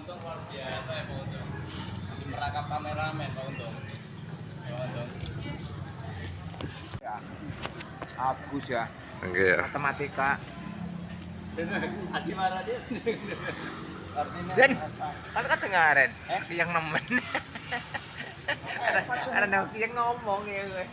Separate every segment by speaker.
Speaker 1: Untung luar biasa ya Pak Untung. Jadi merangkap kameramen Pak Untung. Pak Untung. Ya, Agus ya.
Speaker 2: Oke ya.
Speaker 1: Matematika. Adi marah dia. Artinya
Speaker 2: Dan kan dengaran yang nemen. Ada yang ngomong ya gue.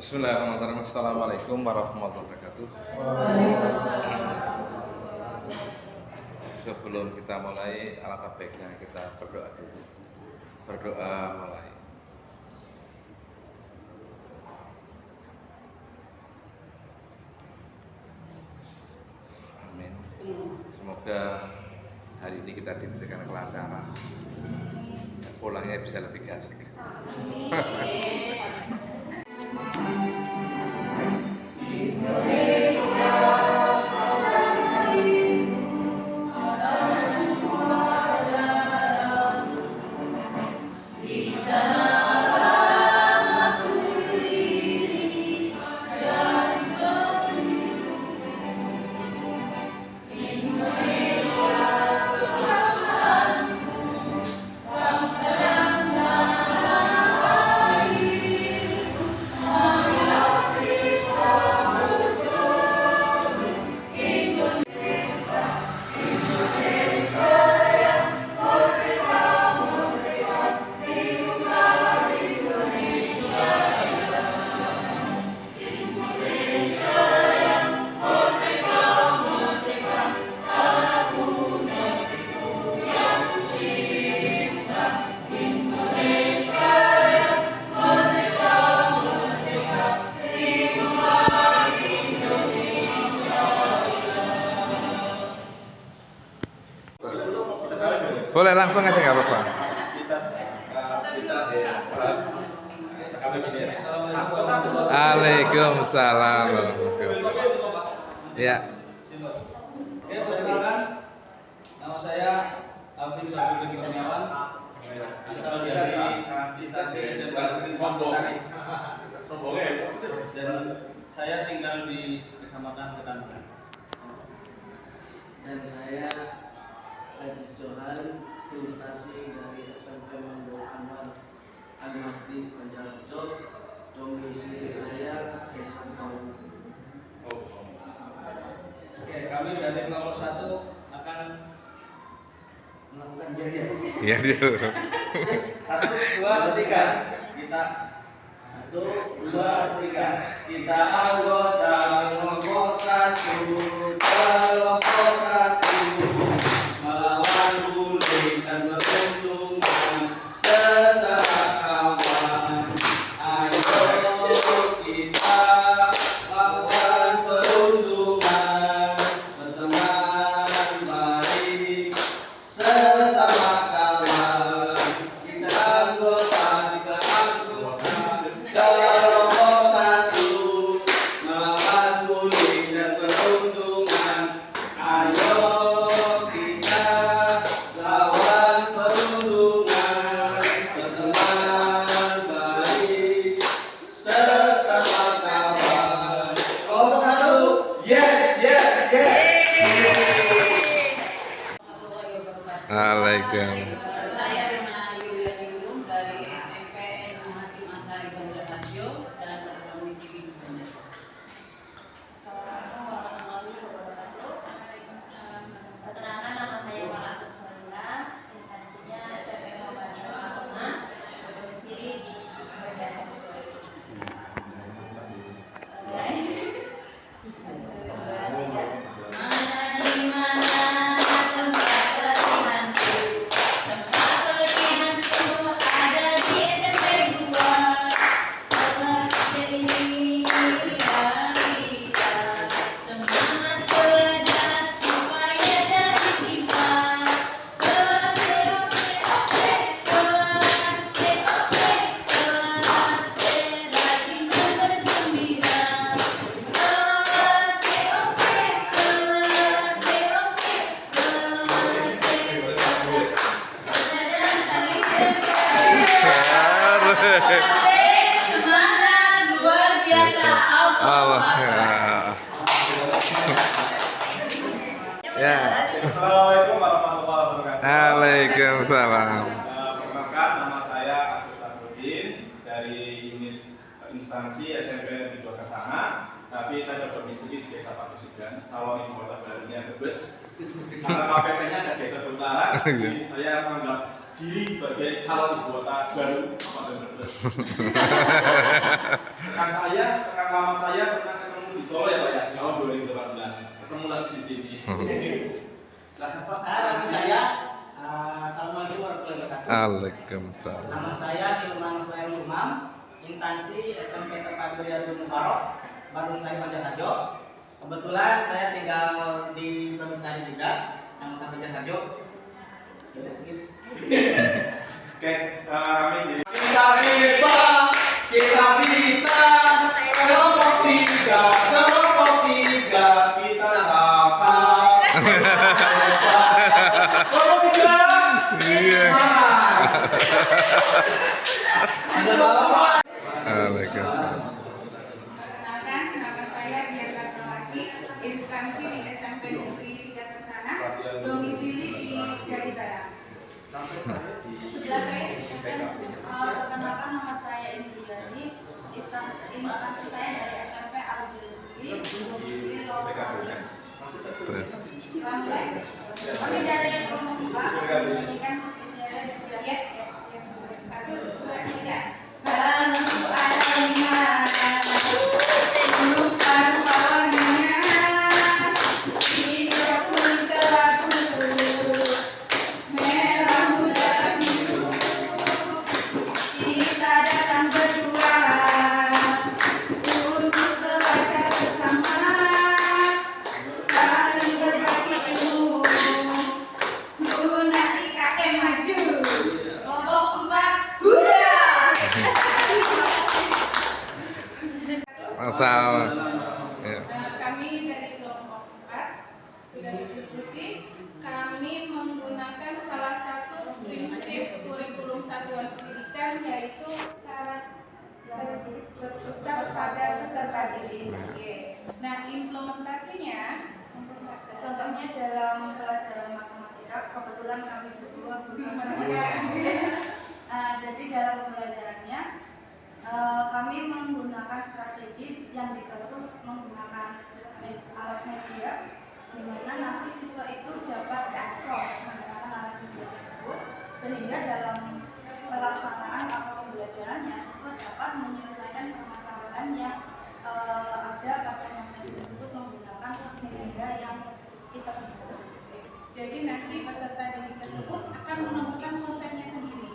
Speaker 2: Bismillahirrahmanirrahim. Assalamualaikum warahmatullahi wabarakatuh. Sebelum kita mulai, alangkah baiknya kita berdoa dulu. Berdoa mulai. Amin. Semoga hari ini kita diberikan kelancaran. Pulangnya bisa lebih asik. Boleh langsung aja nggak apa-apa. Waalaikumsalam. Ya.
Speaker 1: Oke, perkenalkan, nama saya Alvin Syafruddin Kurniawan, asal dari instansi SMK Negeri Pondosari. Dan saya tinggal di Kecamatan Ketandan.
Speaker 3: Dan saya Haji Johan, instansi dari SMP Mandor Anwar Al-Mahdi Banjarjo. Domisili saya Desa Kaum.
Speaker 1: Oke, kami dari nomor 1 akan melakukan jadian.
Speaker 2: Iya dia.
Speaker 1: 1, 2, 3. Kita 1, 2, 3. Kita anggota kelompok 1, kelompok 1. Melawan bullying dan perundungan sesama kawan. Ayo kita lawan perundungan, berteman baik sesama kawan. Kita anggota kelompok 1, melawan bullying dan perundungan. Ayo kita lawan perundungan, berteman baik sesama kawan. Kelompok 1, yes, yes, yes.
Speaker 2: Waalaikumsalam.
Speaker 4: Saya Rina Yuliani Ulum dari SMP Hasim Asari Banjarbajo dan berdomisili di Banjarbajo. Assalamualaikum warahmatullahi wabarakatuh. Perkenalkan, nama saya Walatul Solina, instansinya SMP Muhammadiyah Al-Qur'an, berdomisili di Banjarbajo. Mana di mana tempat latihanku, tempat Semangat luar biasa.
Speaker 2: Allah. Ya.
Speaker 5: Assalamualaikum warahmatullahi wabarakatuh.
Speaker 2: Waalaikumsalam.
Speaker 5: Perkenalkan, nama saya Agus Sarudin dari unit instansi SMP Negeri 2 Kesana. Tapi saya berdomisili di Desa Patusugan, calon ibu kota barunya Brebes. Karena KPP-nya ada Desa Utara, jadi saya menganggap diri sebagai calon ibu kota baru Kabupaten Brebes. Rekan lama saya pernah ketemu di Solo ya Pak ya, tahun 2018. Ketemu lagi di sini.
Speaker 3: Nama saya Assalamualaikum warahmatullahi wabarakatuh.
Speaker 2: Waalaikumsalam.
Speaker 3: Nama saya Ilman Khairul Umam, instansi SMP Terpadu Riyadul Mubarak, Barunsari Banjarharjo. Kebetulan saya tinggal di Barunsari juga, Kecamatan Banjarharjo. Ya udah segitu.
Speaker 5: Oke, kami di kita bisa kelompok tiga kita dapat kelompok tiga.
Speaker 2: Iya.
Speaker 5: Ada salah Pak?
Speaker 2: Waalaikumsalam.
Speaker 6: Perkenalkan, nama saya Dian Ratnawati, instansi di SMP Negeri 3 Kesana, domisili di Jati Barang. Sebelah saya,
Speaker 7: perkenalkan nama saya Indriani, instansi saya dari SMP Al-Jazuli, domisili Losari. Kami dari kelompok 4 pendidikan sekretariat budaya yang 1, 2, 3. Bangku adanya, bukan warnanya, tidak pun kelaku, merah muda biru. Kita datang berdua untuk belajar bersama, saling berbagi ilmu, guna IKM maju. Kelompok 4, hurra!
Speaker 2: Masalah. Ya.
Speaker 6: Kami dari kelompok 4 sudah berdiskusi. Kami menggunakan salah satu prinsip kurikulum satuan pendidikan, yaitu karakteristik berpusat pada peserta didik. Nah, implementasinya
Speaker 7: Contohnya dalam pelajaran matematika, kebetulan kami berdua guru matematika. Jadi dalam pembelajarannya kami menggunakan strategi yang dibantu menggunakan alat media, di mana nanti siswa itu dapat eksplor menggunakan alat media tersebut, sehingga dalam pelaksanaan atau pembelajarannya siswa dapat menyelesaikan permasalahan yang ada pada materi tersebut menggunakan media yang kita butuhkan.
Speaker 6: jadi nanti peserta didik tersebut akan menemukan konsepnya sendiri,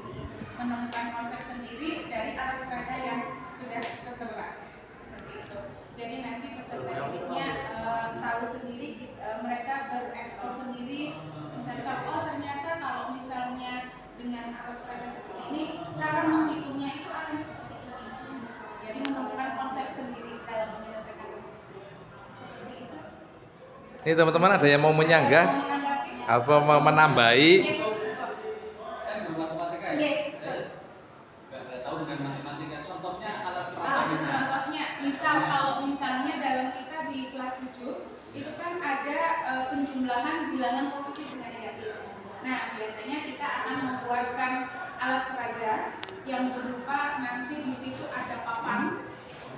Speaker 6: menemukan konsep sendiri dari alat peraga yang sudah tertera seperti itu. Jadi nanti peserta didiknya tahu sendiri, mereka bereksplor sendiri, mencari tahu oh ternyata kalau misalnya dengan alat peraga seperti ini cara menghitungnya itu akan seperti ini. Jadi menemukan konsep sendiri dalam menyelesaikan konsep seperti itu.
Speaker 2: Ini teman-teman ada yang mau menyanggah apa mau menambahi?
Speaker 1: Kan belum matematika ya? Nggak tahu dengan matematika. Contohnya alat peraga.
Speaker 6: Contohnya, kalau misalnya dalam kita di kelas 7 itu kan ada penjumlahan bilangan positif dengan negatif. Nah, biasanya kita akan membuatkan alat peraga yang berupa nanti di situ ada papan.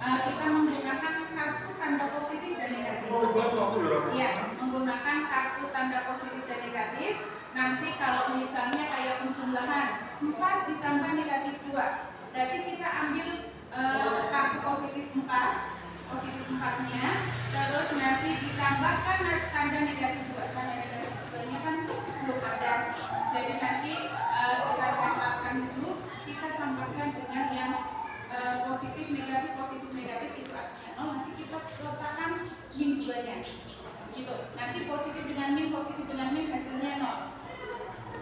Speaker 6: Kita menggunakan kartu tanda positif dan negatif. Iya, menggunakan kartu tanda positif dan negatif. Nanti kalau misalnya kayak penjumlahan 4 ditambah negatif 2, berarti kita ambil kartu positif 4-nya, terus nanti ditambahkan tanda negatif 2. Tanda negatif 2-nya kan belum ada. Jadi nanti kita dapatkan dulu, kita tambahkan dengan yang positif negatif itu artinya 0, nanti kita letakkan min 2-nya gitu. Nanti positif dengan min hasilnya 0.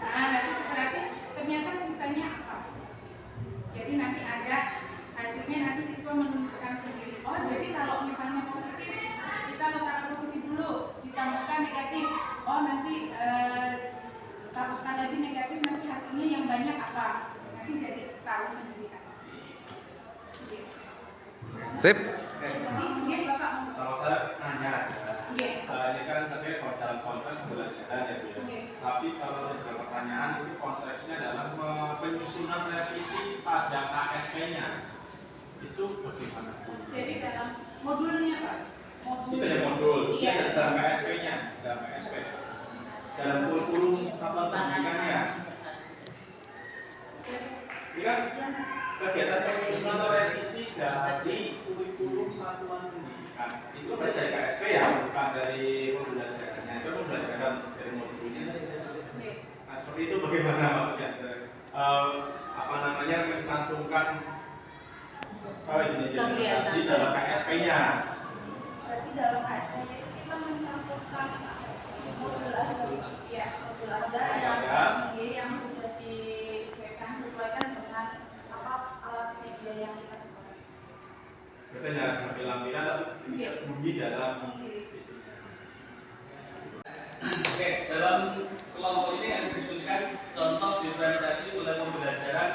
Speaker 6: Nah, nanti berarti ternyata sisanya apa? Jadi nanti ada hasilnya, nanti siswa menentukan sendiri. Oh, jadi kalau misalnya positif, kita letakkan positif dulu, ditambahkan negatif. Oh, nanti tambahkan lagi negatif, nanti hasilnya yang banyak apa? Nanti jadi tahu sendiri kan.
Speaker 2: Sip.
Speaker 6: Ini Bapak mau.
Speaker 5: Kalau saya nanya aja,
Speaker 6: Oke.
Speaker 5: ini kan terkait dalam konteks pembelajaran ya Bu ya.
Speaker 6: Oke.
Speaker 5: Tapi kalau ada pertanyaan itu konteksnya dalam penyusunan revisi pada KSP-nya itu bagaimana?
Speaker 6: Jadi dalam modulnya Pak.
Speaker 5: Itu ya modul,
Speaker 6: Iya.
Speaker 5: itu dalam KSP-nya, dalam KSP. Dalam kurikulum satuan pendidikannya. Ini kan kegiatan penyusunan atau revisi dari kurikulum satuan pendidikan. Itu berarti dari KSP ya, bukan dari pembelajarannya. Itu pembelajaran dari modulnya. Nah seperti itu bagaimana maksudnya? Apa namanya mencantumkan di dalam KSP-nya.
Speaker 7: Berarti dalam KSP-nya itu kita mencantumkan modul aja.
Speaker 6: Iya.
Speaker 7: Modul aja yang sudah disesuaikan dengan apa alat media yang kita gunakan.
Speaker 5: Berarti hanya sebagai lampiran atau bunyi dalam visi.
Speaker 1: Oke, dalam kelompok ini yang didiskusikan contoh diferensiasi mulai pembelajaran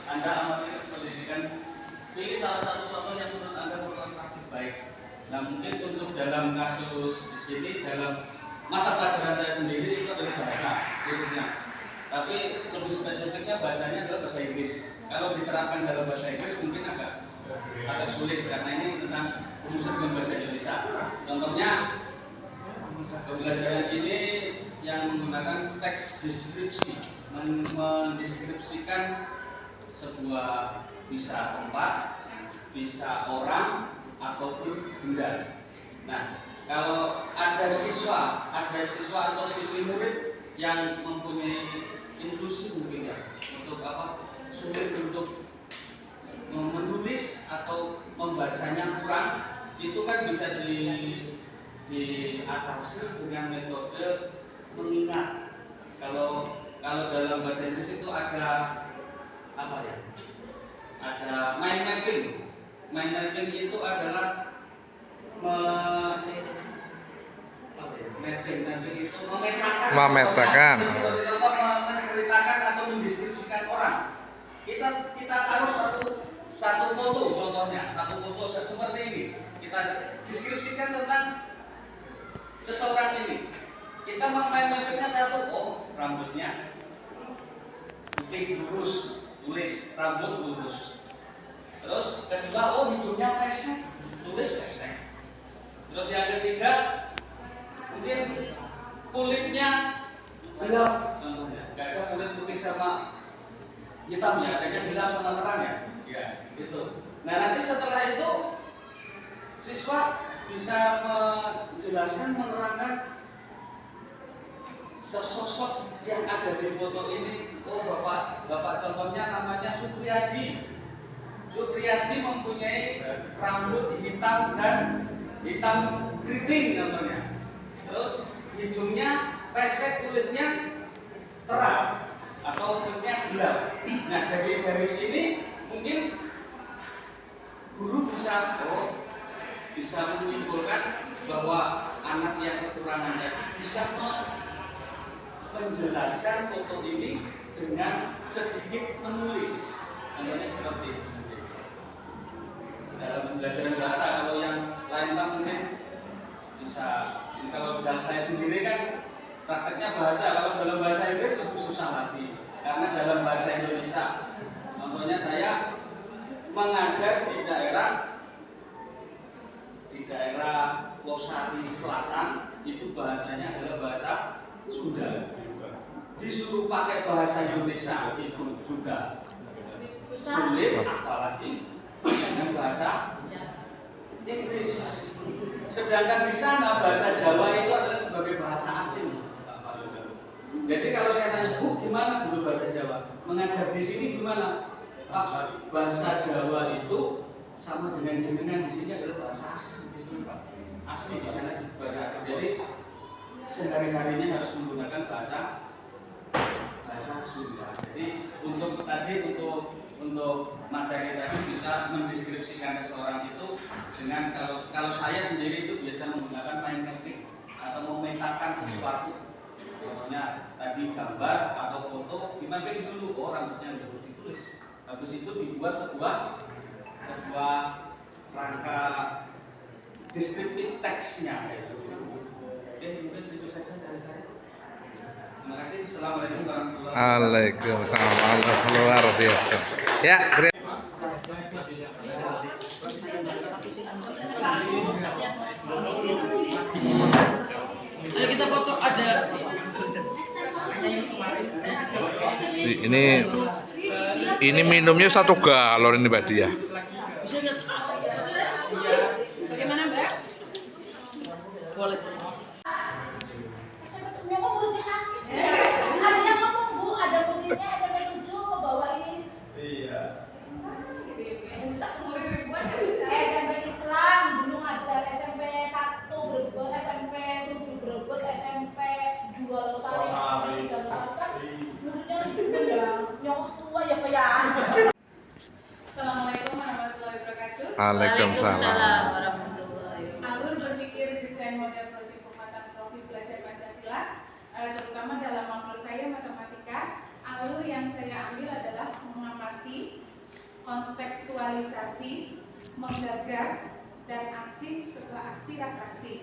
Speaker 1: Anda amati pendidikan. Pilih salah satu contoh yang menurut Anda merupakan baik. Nah mungkin untuk dalam kasus di sini dalam mata pelajaran saya sendiri itu adalah bahasa khususnya. Tapi lebih spesifiknya bahasanya adalah bahasa Inggris. Kalau diterapkan dalam bahasa Inggris mungkin agak sulit karena ini tentang urusan dengan bahasa Indonesia. Contohnya pembelajaran ini yang menggunakan teks deskripsi, mendeskripsikan sebuah bisa tempat, bisa orang ataupun benda. Nah, kalau ada siswa atau siswi murid yang mempunyai inklusi mungkin ya untuk sulit untuk menulis atau membacanya kurang, itu kan bisa diatasi dengan metode mengingat. Kalau dalam bahasa Inggris itu ada apa ya? Ada mind mapping. Mind mapping itu adalah mapping itu memetakan, menceritakan atau mendeskripsikan orang. Kita taruh satu foto, contohnya satu foto seperti ini. Kita deskripsikan tentang seseorang ini. Kita mind mappingnya satu, rambutnya putih lurus, tulis rambut lurus. Terus kedua, hidungnya pesek, tulis pesek. Terus yang ketiga, mungkin kulitnya gelap, contohnya. Gak ada kulit putih sama hitam ya, adanya gelap sama terang ya. Ya, gitu. Nah nanti setelah itu siswa bisa menjelaskan, menerangkan sesosok yang ada di foto ini. Bapak contohnya namanya Supriyadi. Supriyadi mempunyai rambut hitam dan hitam keriting contohnya. Terus hidungnya pesek, kulitnya terang atau kulitnya gelap. Nah dari sini mungkin guru bisa menyimpulkan bahwa anak yang kekurangan tadi bisa menjelaskan foto ini dengan sedikit menulis. Contohnya seperti itu. Dalam pembelajaran bahasa, kalau yang lain kan mungkin bisa. Ini kalau saya sendiri kan prakteknya bahasa. Kalau dalam bahasa Inggris lebih susah lagi karena dalam bahasa Indonesia. Contohnya saya mengajar di daerah Losari Selatan, itu bahasanya adalah bahasa Sunda. Disuruh pakai bahasa Indonesia itu juga sulit, apalagi dengan bahasa Inggris. Sedangkan di sana bahasa Jawa itu adalah sebagai bahasa asing. Jadi kalau saya tanya, Bu, gimana dulu bahasa Jawa? Mengajar di sini gimana? Bahasa Jawa itu sama dengan jenengan di sini adalah bahasa asing, gitu, Pak. Asli di sana sebagai asing. Jadi sehari-harinya harus menggunakan bahasa Sunda. Jadi untuk materi tadi bisa mendeskripsikan seseorang itu dengan kalau saya sendiri itu biasa menggunakan mind mapping atau memetakan sesuatu. Contohnya tadi gambar atau foto di mapping dulu, rambutnya harus ditulis. Habis itu dibuat sebuah rangka deskriptif teksnya kayak seperti itu. Oke, mungkin itu saja dari saya. Terima kasih. Assalamualaikum warahmatullahi wabarakatuh.
Speaker 2: Waalaikumsalam. Luar biasa. Ya,
Speaker 3: Kita foto aja.
Speaker 2: ini minumnya 1 galon ini Mbak Dia.
Speaker 4: Bagaimana Mbak?
Speaker 3: Boleh sih.
Speaker 4: Ada yang ngomong Bu, ada bunyinya SMP 7 ke bawah ini.
Speaker 5: Iya.
Speaker 4: SMP Islam, Gunung Ajar, SMP 1 Brebes, SMP 7 Brebes, SMP 2 Losari, 3 Losari kan muridnya ya, nyokok tua ya Pak ya.
Speaker 6: Assalamualaikum warahmatullahi wabarakatuh.
Speaker 2: Waalaikumsalam.
Speaker 6: Alur berpikir desain model proyek penguatan profil belajar Pancasila, terutama dalam modul saya matematika. Alur yang saya ambil adalah mengamati, konseptualisasi, menggagas, dan aksi setelah aksi reaksi.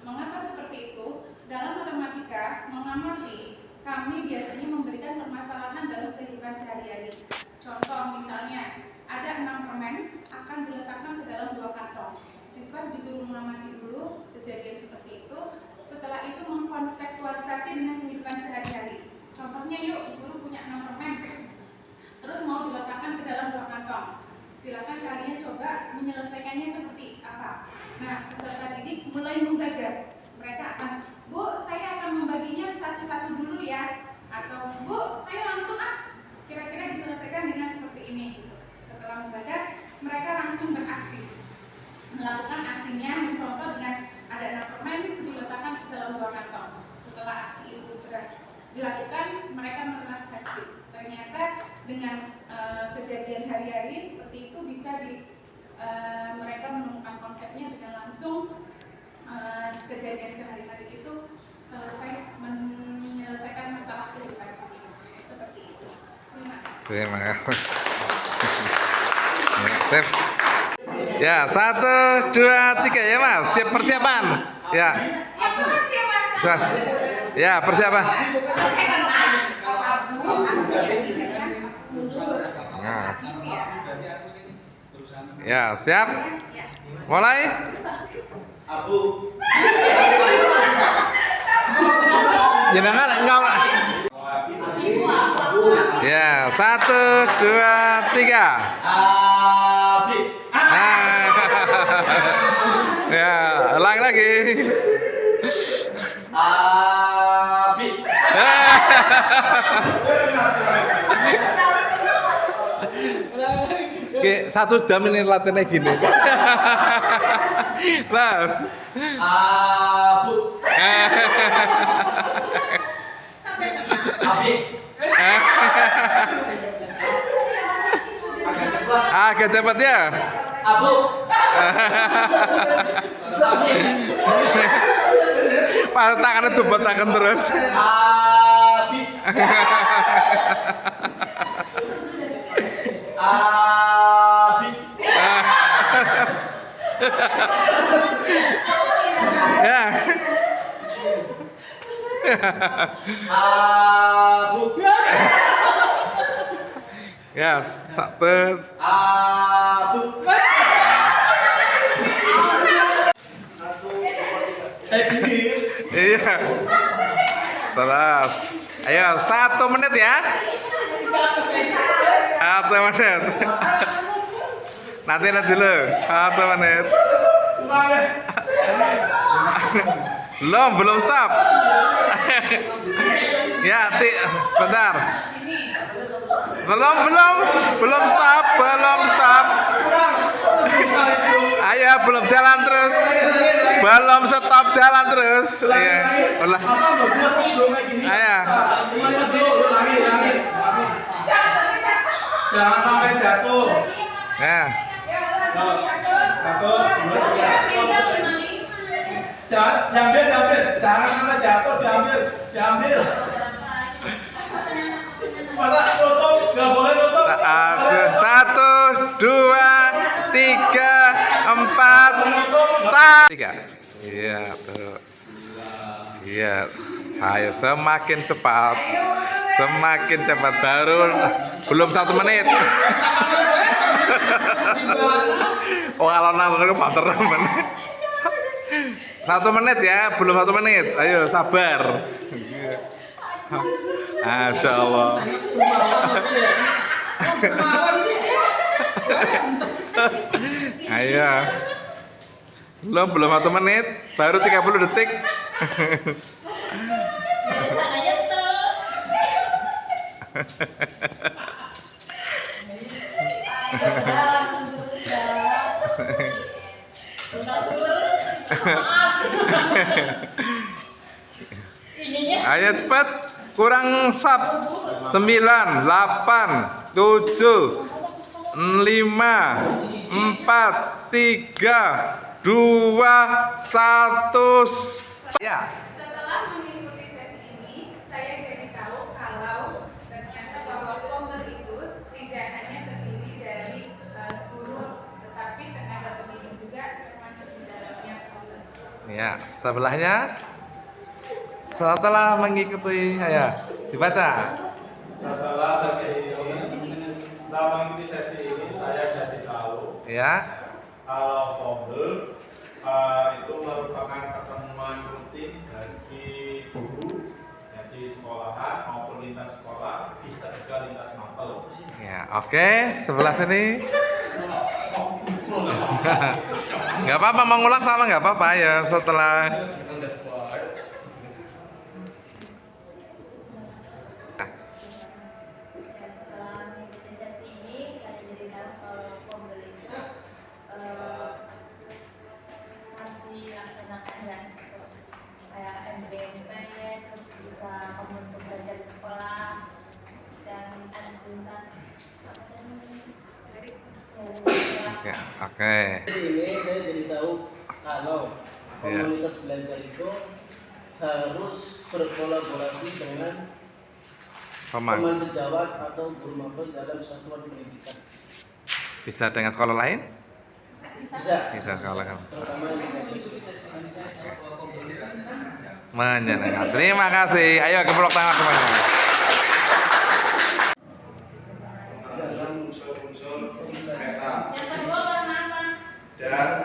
Speaker 6: Mengapa seperti itu? Dalam matematika, mengamati, kami biasanya memberikan permasalahan dalam kehidupan sehari-hari. Contoh misalnya, ada 6 permen akan diletakkan ke dalam 2 kantong. Siswa disuruh mengamati dulu kejadian seperti itu. Setelah itu mengkonseptualisasi dengan kehidupan sehari-hari. Contohnya yuk, guru punya 6 permen, terus mau diletakkan ke dalam 2 kantong. Silakan kalian coba menyelesaikannya seperti apa. Nah, peserta didik mulai menggagas. Mereka akan, Bu, saya akan membaginya satu-satu dulu ya. Atau, Bu, saya langsung kira-kira diselesaikan dengan seperti ini. Setelah menggagas, mereka langsung beraksi. Melakukan aksinya, mencontoh dengan ada 6 permen diletakkan ke dalam 2 kantong. Setelah aksi itu dilakukan, mereka merefleksi. Ternyata dengan kejadian hari-hari seperti itu bisa mereka menemukan konsepnya dengan langsung kejadian sehari-hari itu selesai menyelesaikan masalah kehidupan seperti itu. Terima kasih.
Speaker 2: Ya, 1, 2, 3 ya Mas. Siap persiapan. Ya. Ya, persiapan. Nah. Ya, siap. Mulai.
Speaker 5: Abu.
Speaker 2: Jenengan enggak. Ya, 1, 2, 3.
Speaker 3: Abi.
Speaker 2: Ya, ulang lagi.
Speaker 3: Abi.
Speaker 2: Oke, 1 jam ini latihannya gini. Nah.
Speaker 3: Abu. Abi.
Speaker 2: Agak cepat ya.
Speaker 3: Abu.
Speaker 2: Pas tangannya tuh tangan terus.
Speaker 3: Abi. Abi.
Speaker 2: Ya.
Speaker 3: Abu.
Speaker 2: Ya, 1.
Speaker 3: Abu.
Speaker 2: Iya. Terus. Ayo, 1 menit ya. 1 menit. Nanti dulu. 1 menit. Belum stop. Ya, bentar. Belum stop. Ayo, belum jalan terus. Belum stop, jalan terus. Iya. Ulah. Ayo.
Speaker 5: Jangan sampai jatuh.
Speaker 2: Ya.
Speaker 5: Jatuh. Diambil. Jangan sampai jatuh, diambil. Masa tutup? Nggak boleh tutup.
Speaker 2: 1, 2, 3, 4. start. 3. Iya, tuh. Iya, ayo semakin cepat. Semakin cepat, baru belum 1 menit. Oh, kalau nonton banter menit. 1 menit ya, belum 1 menit. Ayo sabar. Masya Allah. Ayo. Belum 1 menit, baru 30 detik.
Speaker 4: Biasanya tuh.
Speaker 2: Ayo cepat, kurang sap. 9, 8, 7, 5, 4, 3, 2, 1. Ya.
Speaker 6: Setelah mengikuti sesi ini, saya jadi tahu kalau ternyata bahwa Pombel itu tidak hanya terdiri dari guru, tetapi tenaga pendidik juga termasuk di dalamnya Pombel.
Speaker 2: Ya, sebelahnya. Setelah mengikuti, ya, dibaca.
Speaker 5: Setelah mengikuti sesi ini, saya jadi tahu
Speaker 2: Ya.
Speaker 5: kalau Pombel itu merupakan pertemuan rutin bagi guru di sekolahan maupun lintas sekolah, bisa juga lintas mapel.
Speaker 2: Ya, oke, sebelah sini. Nggak apa-apa, mau ngulang sama nggak apa-apa ya setelah.
Speaker 7: Setelah mengikuti sesi ini, saya jadi tahu kalau Pombel itu harus dilaksanakan dan kayak MBMP, terus bisa membentuk belajar di sekolah dan aktivitas apa namanya?
Speaker 2: Ya, oke.
Speaker 8: Ini saya jadi tahu kalau
Speaker 2: Iya.
Speaker 8: komunitas belajar itu harus berkolaborasi dengan teman sejawat atau guru mapel dalam satuan pendidikan.
Speaker 2: Bisa dengan sekolah lain?
Speaker 8: Bisa.
Speaker 2: Bisa sekolah lain.
Speaker 8: Terutama yang
Speaker 2: Menyenangkan. Terima kasih. Ayo kepeluk tangan semuanya.
Speaker 5: Dalam unsur-unsur peta
Speaker 4: Yang kedua warna apa?
Speaker 5: dan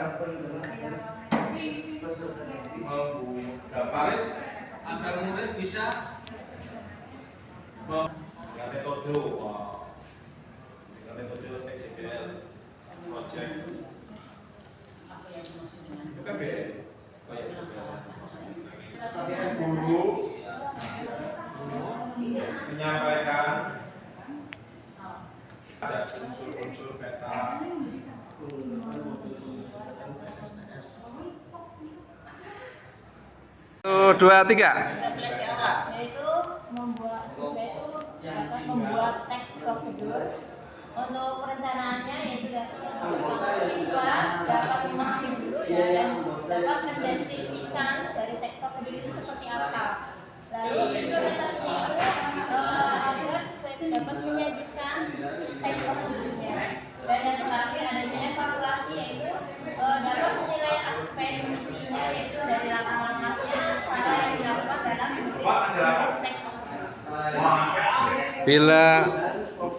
Speaker 5: dapat
Speaker 1: agar murid bisa
Speaker 5: dengan metode PJBS project PPB guru menyampaikan ada unsur-unsur peta
Speaker 2: 1, 2, 3.
Speaker 4: Refleksi awal.
Speaker 7: Yaitu dapat membuat teks prosedur untuk perencanaannya, yaitu siswa dapat memahami dulu ya dan dapat mendeskripsikan dari teks prosedur itu seperti apa. Lalu implementasi itu agar siswa itu dapat menyajikan teks prosedurnya. Dan yang terakhir adanya evaluasi, yaitu dapat menilai aspek isinya, yaitu dari langkah-langkahnya, cara yang dilakukan dalam menulis teks prosedur.
Speaker 2: Bila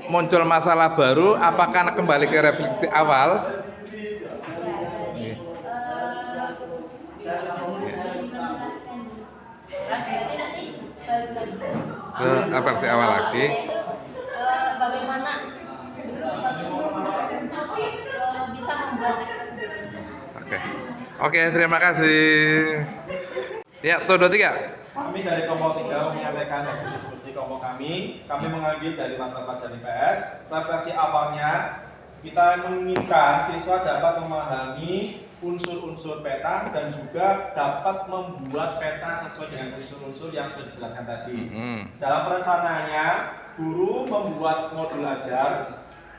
Speaker 2: muncul masalah baru, apakah kembali ke refleksi awal? Refleksi awal lagi.
Speaker 7: Bagaimana bisa membuat teks prosedur.
Speaker 2: Oke, terima kasih. Ya, 1, 2, 3.
Speaker 5: Kami dari kelompok 3 menyampaikan hasil diskusi kelompok kami mengambil dari mata pelajaran IPS. Refleksi awalnya, kita menginginkan siswa dapat memahami unsur-unsur peta dan juga dapat membuat peta sesuai dengan unsur-unsur yang sudah dijelaskan tadi. Dalam perencanaannya, guru membuat modul ajar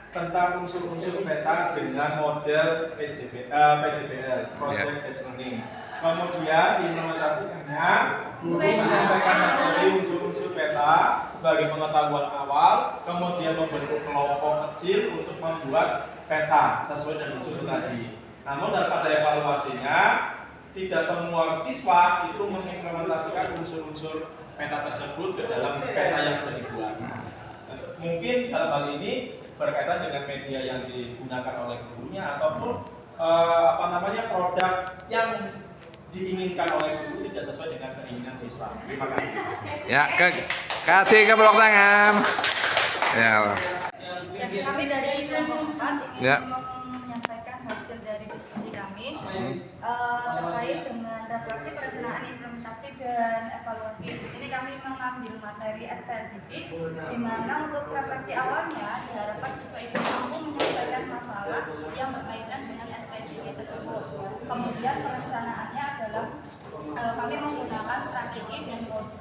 Speaker 5: tentang unsur-unsur peta dengan model PJBL, Project Based Learning. Kemudian diimplementasikannya, guru menyampaikan materi unsur-unsur peta sebagai pengetahuan awal, kemudian membentuk kelompok kecil untuk membuat peta sesuai dengan unsur tadi. Namun daripada evaluasinya, tidak semua siswa itu mengimplementasikan unsur-unsur peta tersebut ke dalam peta yang sudah dibuat. Nah, mungkin dalam hal ini berkaitan dengan media yang digunakan oleh gurunya ataupun produk yang diinginkan oleh guru tidak sesuai dengan keinginan siswa. Terima kasih.
Speaker 2: Ya, kasih peluk tangan. Ya.
Speaker 7: Kami dari kelompok 4 ingin
Speaker 2: Ya.
Speaker 7: menyampaikan hasil dari diskusi kami terkait dengan refleksi perencanaan implementasi dan evaluasi. Di sini kami mengambil materi SPRTV, di mana untuk refleksi awalnya diharapkan siswa itu mampu menyelesaikan masalah yang berkaitan dengan SPRTV tersebut. Kemudian perencanaannya adalah kami menggunakan strategi dan model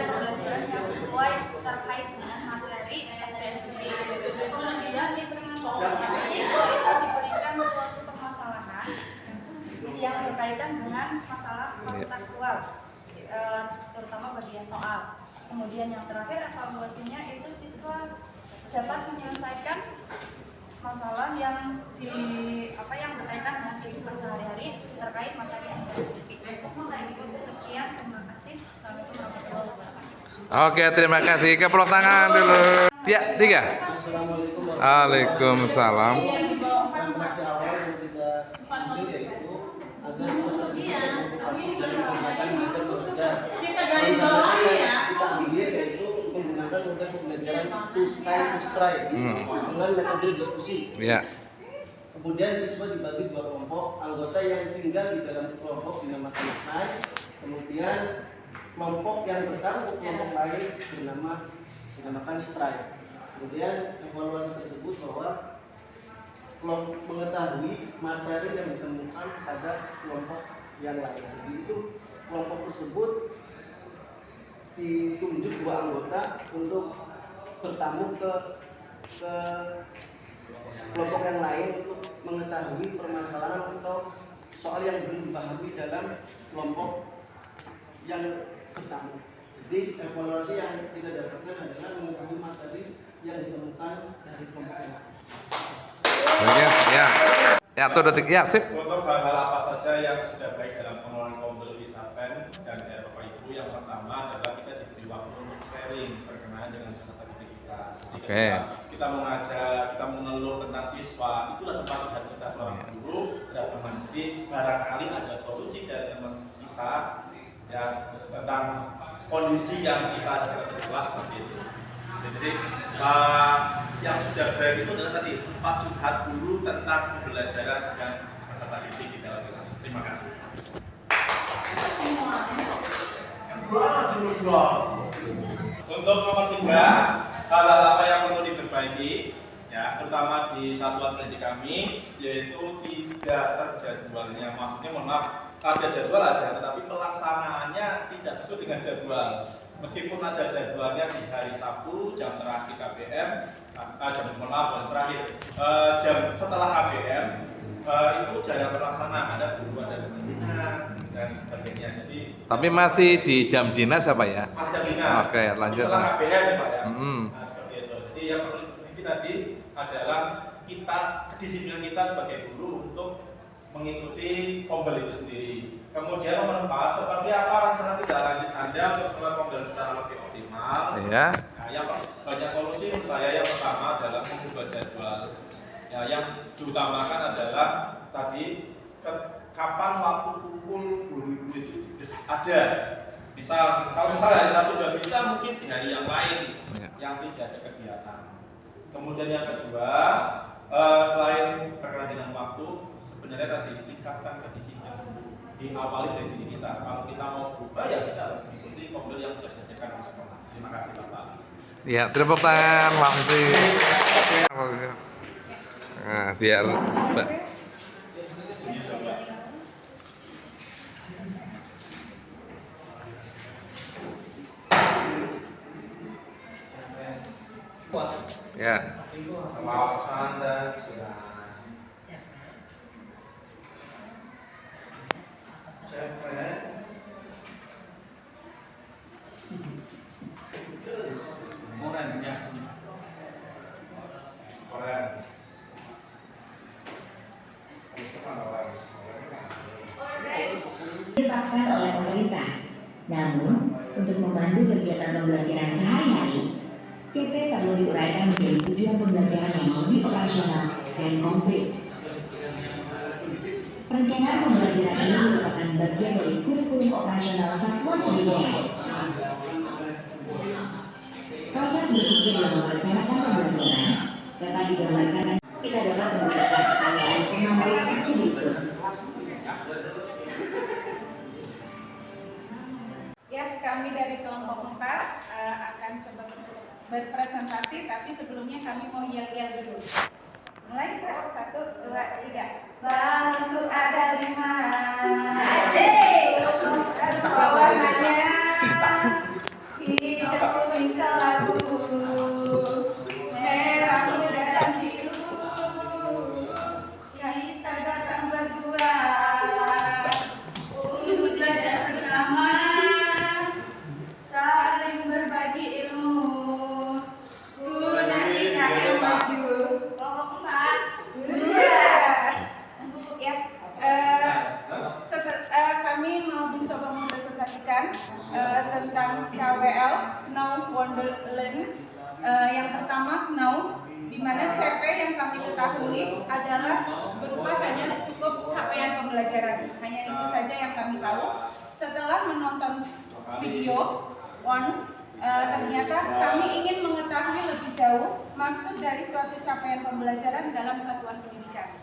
Speaker 7: pembelajaran yang sesuai terkait dengan materi SPRTV. Kemudian implementasinya siswa itu diberikan suatu permasalahan yang berkaitan dengan masalah kontekstual, terutama bagian soal. Kemudian yang terakhir evaluasinya itu siswa dapat menyelesaikan masalah yang berkaitan dengan kehidupan sehari-hari terkait materi SPRTV. Sekian, terima kasih. Assalamualaikum warahmatullahi wabarakatuh.
Speaker 2: Oke, terima kasih. Kepeluk tangan dulu. Ya, 3.
Speaker 8: Assalamualaikum
Speaker 2: Waalaikumsalam.
Speaker 8: Informasi awal yang kita ambil yaitu agar peserta didik termotivasi dari kegiatan belajar mengajar. Kita ambil yaitu menggunakan metode pembelajaran to try dengan metode diskusi.
Speaker 2: Ya.
Speaker 8: Kemudian siswa dibagi 2 kelompok, anggota yang tinggal di dalam kelompok dinamakan stay. Kemudian kelompok yang bertarung ke kelompok lain dinamakan stray. Kemudian evaluasi tersebut bahwa kelompok mengetahui materi yang ditemukan pada kelompok yang lain. Jadi itu kelompok tersebut ditunjuk 2 anggota untuk bertamu ke kelompok yang lain untuk mengetahui permasalahan atau soal yang belum dipahami dalam kelompok yang bertamu. Jadi evaluasi yang kita dapatkan adalah mengetahui materi yang ditemukan dari kelompok yang lain.
Speaker 2: Ya. Ya, tuh detik. Ya, sip.
Speaker 5: Untuk hal-hal apa saja yang sudah baik dalam pengelolaan Kombel Wisapen dan Bapak Ibu, yang pertama adalah kita diberi waktu untuk sharing berkenaan dengan peserta didik kita.
Speaker 2: Oke.
Speaker 5: Kita mengajar, kita mengeluh tentang siswa, itulah tempat curhat kita seorang guru dan teman. Jadi barangkali ada solusi dari teman kita ya tentang kondisi yang kita ada di kelas seperti itu. Jadi yang sudah baik itu adalah tadi tempat curhat guru tentang pembelajaran dan peserta didik di dalam kelas. Terima kasih. Untuk nomor 3, hal-hal apa yang perlu diperbaiki, ya, terutama di satuan pendidik kami, yaitu tidak terjadwalnya. Maksudnya, mohon maaf, ada jadwal ada, tetapi pelaksanaannya tidak sesuai dengan jadwal. Meskipun ada jadwalnya di hari Sabtu, jam terakhir KBM, jam setelah KBM, itu jarang terlaksana, ada guru, ada pembinaan dan sebagainya. Jadi
Speaker 2: Tapi masih di jam dinas apa ya?
Speaker 5: Mas jam dinas.
Speaker 2: Oke, lanjut.
Speaker 5: Setelah KBM ya Pak ya.
Speaker 2: Mm-hmm.
Speaker 5: Nah, seperti itu. Jadi yang perlu diperbaiki tadi adalah kedisiplinan kita sebagai guru untuk mengikuti Kombel itu sendiri. Kemudian nomor 4, seperti apa rencana tidak lanjut Anda untuk melakukan Kombel secara lebih optimal?
Speaker 2: Ya.
Speaker 5: Nah, yang banyak solusi menurut saya. Yang pertama adalah mengubah jadwal. Ya, yang diutamakan adalah tadi kapan waktu kumpul guru itu ada. Misal, kalau misalnya hari Sabtu nggak bisa, mungkin di hari yang lain yang tidak ada kegiatan. Kemudian yang kedua, selain berkenaan dengan waktu, sebenarnya tadi tingkatkan kedisiplinan. Diawali dari diri kita. Kalau kita mau berubah, ya kita harus mengikuti Kombel yang sudah disediakan oleh sekolah. Terima kasih Bapak.
Speaker 2: Ya, tepuk tangan, makasih. Nah, biar Mbak. Ya.
Speaker 5: Mau Anda silakan.
Speaker 9: ditetapkan oleh pemerintah. Namun, untuk membantu kegiatan pembelajaran sehari-hari, CP perlu diuraikan menjadi tujuan pembelajaran yang lebih operasional dan konkret. Perencanaan pembelajaran ini merupakan bagian dari kurikulum operasional satuan pendidikan. Proses berpikir dalam merencanakan pembelajaran dapat digambarkan. Kita dapat menggunakan pertanyaan pengambil seperti berikut.
Speaker 6: Ya, kami dari kelompok 4 akan coba berpresentasi, tapi sebelumnya kami mau yel-yel dulu. Mulai, Kak. 1, 2, 3. Bangku ada 5. Ada warnanya hijau, kuning, kelabu, merah, muda, dan biru. Kita datang berdua untuk belajar bersama, saling berbagi ilmu guna IKM maju. Kelompok 4. Ya, kami mau mencoba mempresentasikan tentang KWL, Know Wonderland. Yang pertama, Know, di mana CP yang kami ketahui adalah berupa hanya cukup capaian pembelajaran. Hanya itu saja yang kami tahu. Setelah menonton video ternyata kami ingin mengetahui lebih jauh maksud dari suatu capaian pembelajaran dalam satuan pendidikan.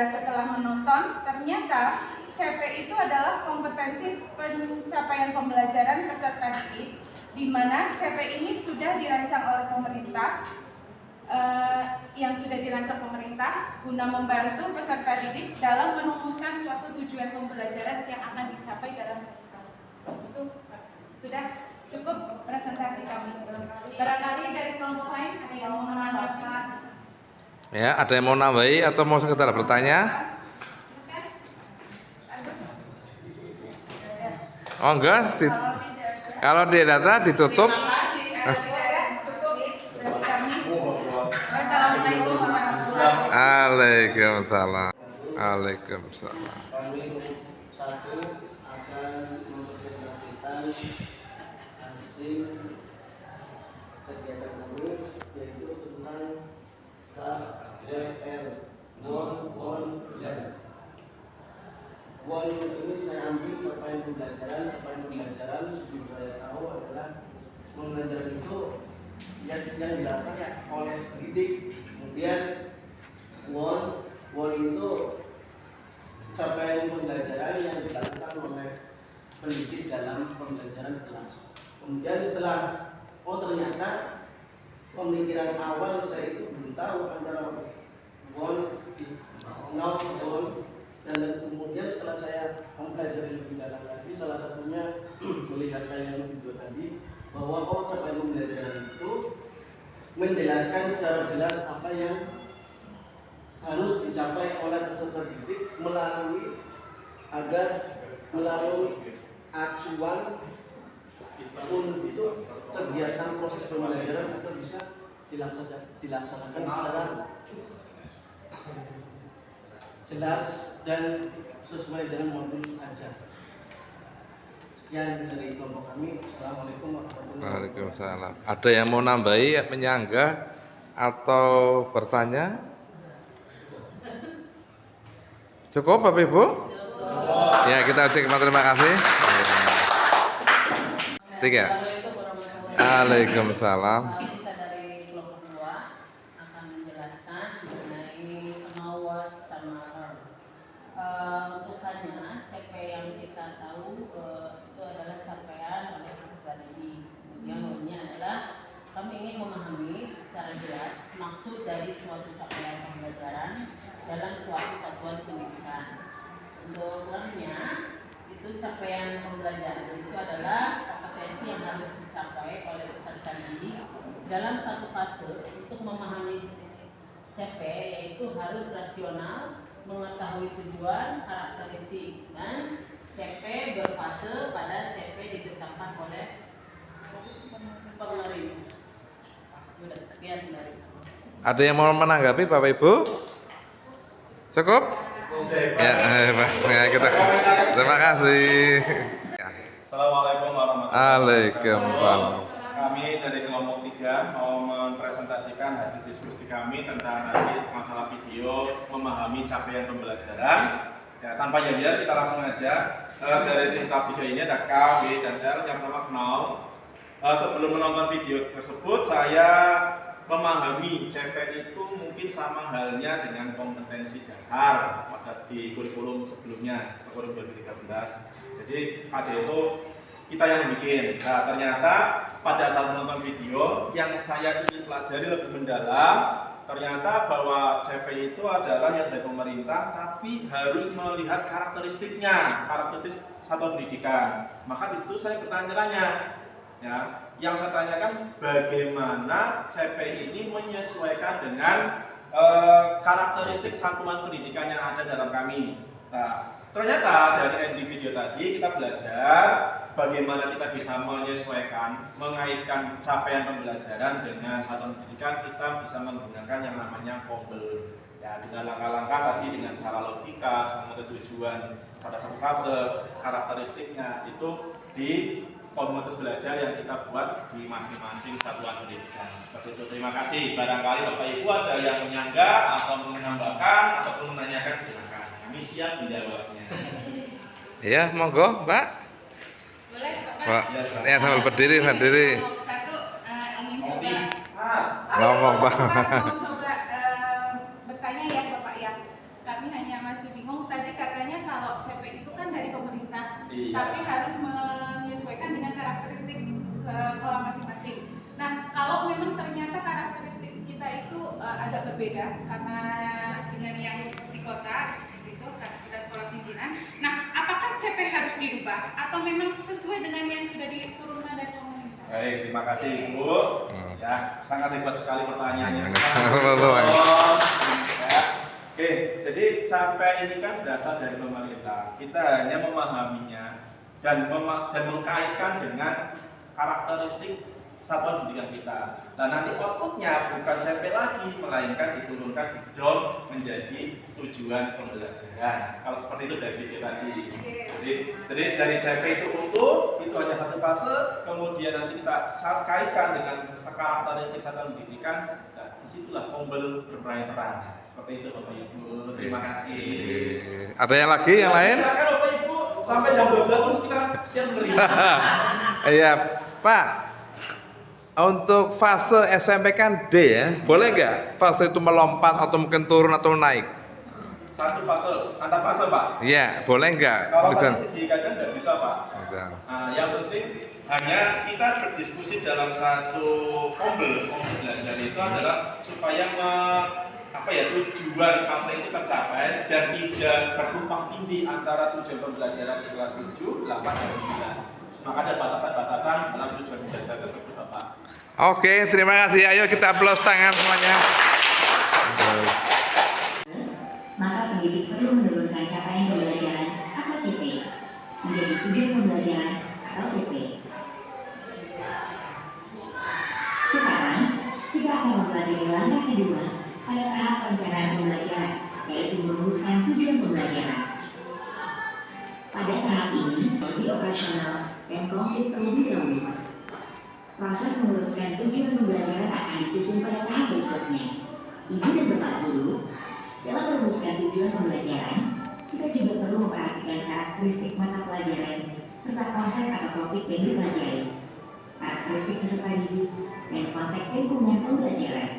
Speaker 6: Setelah menonton, ternyata CP itu adalah kompetensi pencapaian pembelajaran peserta didik, di mana CP ini sudah dirancang oleh pemerintah, guna membantu peserta didik dalam merumuskan suatu tujuan pembelajaran yang akan dicapai dalam satu kelas. Itu sudah cukup presentasi kami. Barangkali dari kelompok lain ada yang mau menambahkan?
Speaker 2: Ya, ada yang mau nambahi atau mau sekedar bertanya? Oh enggak, kalau dia data ditutup.
Speaker 6: Assalamualaikum warahmatullahi
Speaker 2: Waalaikumsalam. Waalaikumsalam.
Speaker 8: Kami satu akan mempresentasikan hasil kegiatan kami, yaitu tentang KWL Wonderland. Won ini saya ambil capaian pembelajaran seperti saya tahu adalah pembelajaran itu yang dilakukan ya oleh pendidik. Kemudian Won itu capaian pembelajaran yang dilakukan oleh pendidik dalam pembelajaran kelas. Kemudian setelah ternyata pemikiran awal saya itu belum tahu antara Won, Know, Won, dan kemudian setelah saya mempelajari lebih dalam lagi, salah satunya melihat tayangan video tadi bahwa capaian pembelajaran itu menjelaskan secara jelas apa yang harus dicapai oleh peserta didik melalui acuan untuk kegiatan proses pembelajaran agar bisa dilaksanakan secara jelas dan sesuai dengan modul ajar. Sekian dari kelompok kami. Assalamualaikum warahmatullahi wabarakatuh.
Speaker 2: Waalaikumsalam. Ada yang mau nambahi, menyanggah atau bertanya? Cukup Bapak Ibu? Ya, kita ucapkan terima kasih. 3. Waalaikumsalam.
Speaker 10: Kita dari kelompok 2 akan menjelaskan mengenai know sama learn. Untukannya CP yang kita tahu itu adalah capaian oleh peserta didik. Kemudian learn-nya adalah kami ingin memahami secara jelas maksud dari suatu capaian pembelajaran dalam suatu satuan pendidikan. Untuk learn-nya itu capaian pembelajaran itu adalah kompetensi yang harus dicapai oleh peserta didik dalam satu fase untuk memahami CP, yaitu harus rasional, mengetahui tujuan, karakteristik, dan CP berfase pada CP ditetapkan oleh pemerintah. Sekian dari.
Speaker 2: Ada yang mau menanggapi Bapak Ibu? Cukup? Ya, kita terima kasih. Ya.
Speaker 5: Assalamualaikum warahmatullahi wabarakatuh.
Speaker 2: Waalaikumsalam.
Speaker 5: Kami dari kelompok 3 mau mempresentasikan hasil diskusi kami tentang tadi masalah video memahami capaian pembelajaran. Ya, tanpa lihat kita langsung aja. Dari tim video ini ada K, W, dan L. Yang pertama kenal. Sebelum menonton video tersebut, saya memahami CP itu mungkin sama halnya dengan kompetensi dasar pada di kurikulum sebelumnya, kurikulum 2013. Jadi KD itu kita yang bikin. Nah, ternyata pada saat menonton video yang saya ingin pelajari lebih mendalam, ternyata bahwa CP itu adalah yang dari pemerintah, tapi harus melihat karakteristiknya, karakteristik satuan pendidikan. Maka di situ saya bertanya-tanya, ya, yang saya tanyakan bagaimana CP ini menyesuaikan dengan karakteristik satuan pendidikan yang ada dalam kami. Nah, ternyata dari video tadi kita belajar bagaimana kita bisa menyesuaikan, mengaitkan capaian pembelajaran dengan satuan pendidikan. Kita bisa menggunakan yang namanya kombel. Ya, dengan langkah-langkah tadi dengan cara logika, sama tujuan pada satu fase, karakteristiknya itu di komunitas belajar yang kita buat di masing-masing satuan pendidikan. Seperti itu. Terima kasih. Barangkali Bapak Ibu ada yang menyanggah atau menambahkan ataupun menanyakan, silakan. Kami siap menjawabnya.
Speaker 2: Ya, monggo, Mbak.
Speaker 6: Boleh, Bapak?
Speaker 2: Pak, ya sambil berdiri.
Speaker 6: Satu, ingin coba.
Speaker 2: Ngomong, Pak.
Speaker 6: Mau coba bertanya ya, Bapak ya. Kami hanya masih bingung. Tadi katanya kalau CP itu kan dari pemerintah,
Speaker 5: Iya.
Speaker 6: tapi harus menyesuaikan dengan karakteristik sekolah masing-masing. Nah, kalau memang ternyata karakteristik kita itu agak berbeda karena dengan yang di kota seperti itu, karena kita sekolah pimpinan. Nah, apakah CP harus dirubah atau memang sesuai dengan yang sudah diturunkan dari pemerintah?
Speaker 5: Baik, terima kasih Ibu. Ya, sangat hebat sekali pertanyaannya. Ya. Oke, jadi capaian ini kan berasal dari pemerintah. Kita hanya memahaminya dan mengkaitkan dengan karakteristik satuan pendidikan kita. Nah, nanti outputnya bukan CP lagi, melainkan diturunkan DOM menjadi tujuan pembelajaran. Kalau seperti itu dari video tadi. Jadi dari CP itu utuh, itu hanya satu fase, kemudian nanti kita kaitkan dengan karakteristik satuan pendidikan. Nah, disitulah kombel berperan peran. Seperti itu Bapak Ibu. Terima kasih.
Speaker 2: Ada yang lagi yang lain?
Speaker 5: Silakan Bapak Ibu, sampai jam 12 terus kita siap menerima.
Speaker 2: Iya, Pak. Untuk fase SMP kan D ya, boleh nggak fase itu melompat atau mungkin turun atau naik?
Speaker 5: Satu fase, antar fase Pak.
Speaker 2: Iya, boleh nggak?
Speaker 5: Kalau tadi dikatakan nggak bisa Pak.
Speaker 2: Bisa.
Speaker 5: Nah, yang penting hanya kita berdiskusi dalam satu kombel belajar itu adalah supaya tujuan fase itu tercapai dan tidak bertumpang tindih antara tujuan pembelajaran di kelas 7, 8, dan 9. Maka ada batasan-batasan dalam tujuan belajar tersebut Bapak.
Speaker 2: Oke, terima kasih. Ayo kita aplaus tangan semuanya.
Speaker 9: Maka pendidik perlu menurunkan capaian pembelajaran atau CP menjadi tujuan pembelajaran atau TP. Sekarang, kita akan mempelajari langkah kedua pada tahap perencanaan pembelajaran, yaitu merumuskan tujuan pembelajaran. Pada tahap ini, bagi operasional dan konkret terlebih dahulu. Proses merumuskan tujuan pembelajaran akan disusun pada tahap berikutnya. Ibu dan Bapak Guru, dalam merumuskan tujuan pembelajaran, kita juga perlu memperhatikan karakteristik mata pelajaran serta konsep atau topik yang dipelajari, karakteristik peserta didik, dan konteks lingkungan pembelajaran.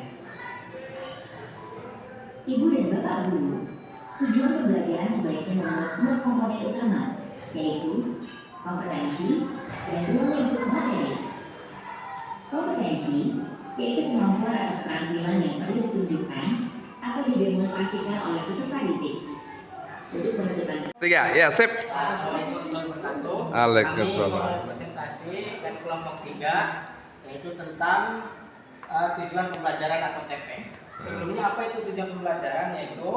Speaker 9: Ibu dan Bapak Guru, tujuan pembelajaran sebaiknya memiliki dua komponen utama, yaitu kompetensi dan ruang lingkup materi. Kompetensi yaitu kemampuan atau keterampilan yang perlu ditunjukkan atau didemonstrasikan oleh peserta didik. Untuk penentukan
Speaker 2: 3, ya sip.
Speaker 3: Assalamualaikum warahmatullahi wabarakatuh.
Speaker 2: Waalaikumsalam.
Speaker 3: Kami mau presentasi dan kelompok 3 yaitu tentang tujuan pembelajaran atau TP. Sebelumnya apa itu tujuan pembelajaran, yaitu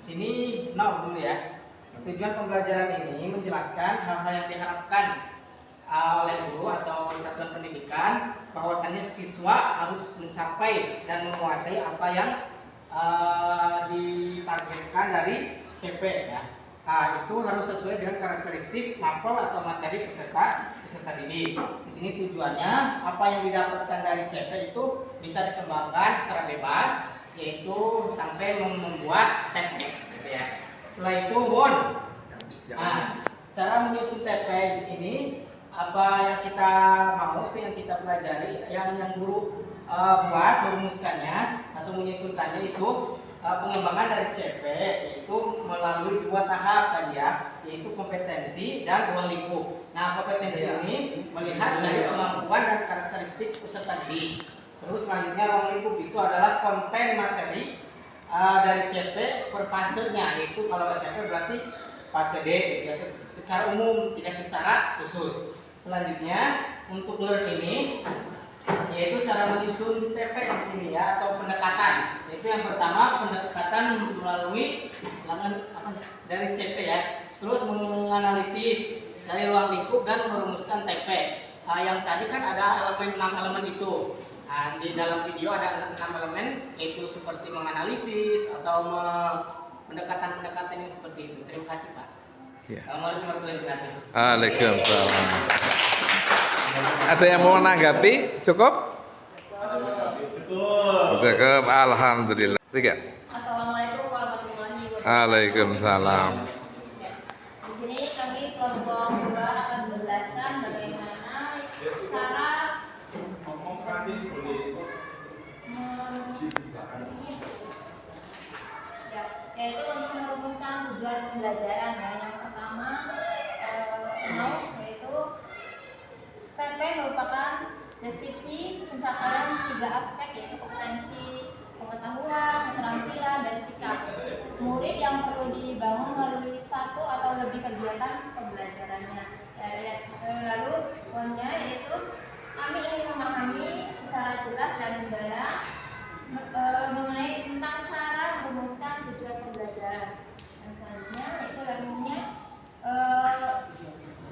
Speaker 3: sini dulu ya. Tujuan pembelajaran ini menjelaskan hal-hal yang diharapkan oleh guru atau satuan pendidikan, bahwasannya siswa harus mencapai dan menguasai apa yang ditargetkan dari CP ya. Itu harus sesuai dengan karakteristik mapel atau materi peserta didik. Di sini tujuannya apa yang didapatkan dari CP itu bisa dikembangkan secara bebas, yaitu sampai membuat TP gitu ya. Setelah itu cara menyusun TP ini apa yang kita mau itu yang kita pelajari, yang guru buat merumuskannya atau menyusunkannya itu pengembangan dari CP, yaitu melalui 2 tahap tadi ya, yaitu kompetensi dan ruang lingkup. Nah, kompetensi ini melihat dari kemampuan dan karakteristik peserta didik. Terus selanjutnya ruang lingkup itu adalah konten materi dari CP per fasenya, yaitu kalau SMP berarti fase D gitu ya, secara umum, tidak secara khusus. Selanjutnya untuk learn ini yaitu cara menyusun TP di sini ya, atau pendekatan. Yaitu yang pertama pendekatan melalui dari CP ya. Terus menganalisis dari ruang lingkup dan merumuskan TP. Yang tadi kan ada 6 elemen itu. Di dalam video ada 6 elemen, yaitu seperti menganalisis atau pendekatan-pendekatan yang seperti itu. Terima kasih Pak.
Speaker 2: Ya.
Speaker 3: Waalaikumsalam.
Speaker 2: Ada yang mau menanggapi? Cukup? Cukup. Alhamdulillah. 3.
Speaker 7: Assalamualaikum warahmatullahi wabarakatuh.
Speaker 2: Waalaikumsalam.
Speaker 7: Di sini kami kelompok 2 akan menjelaskan bagaimana cara yaitu untuk merumuskan tujuan pembelajaran ya. Yang pertama yaitu TP merupakan deskripsi pencapaian 3 aspek, yaitu kompetensi, pengetahuan, keterampilan, dan sikap murid yang perlu dibangun melalui 1 atau lebih kegiatan pembelajarannya. Lalu poinnya yaitu kami ingin memahami secara jelas dan mendalam mengenai tentang cara merumuskan tujuan pembelajaran. Dan selanjutnya yaitu learningnya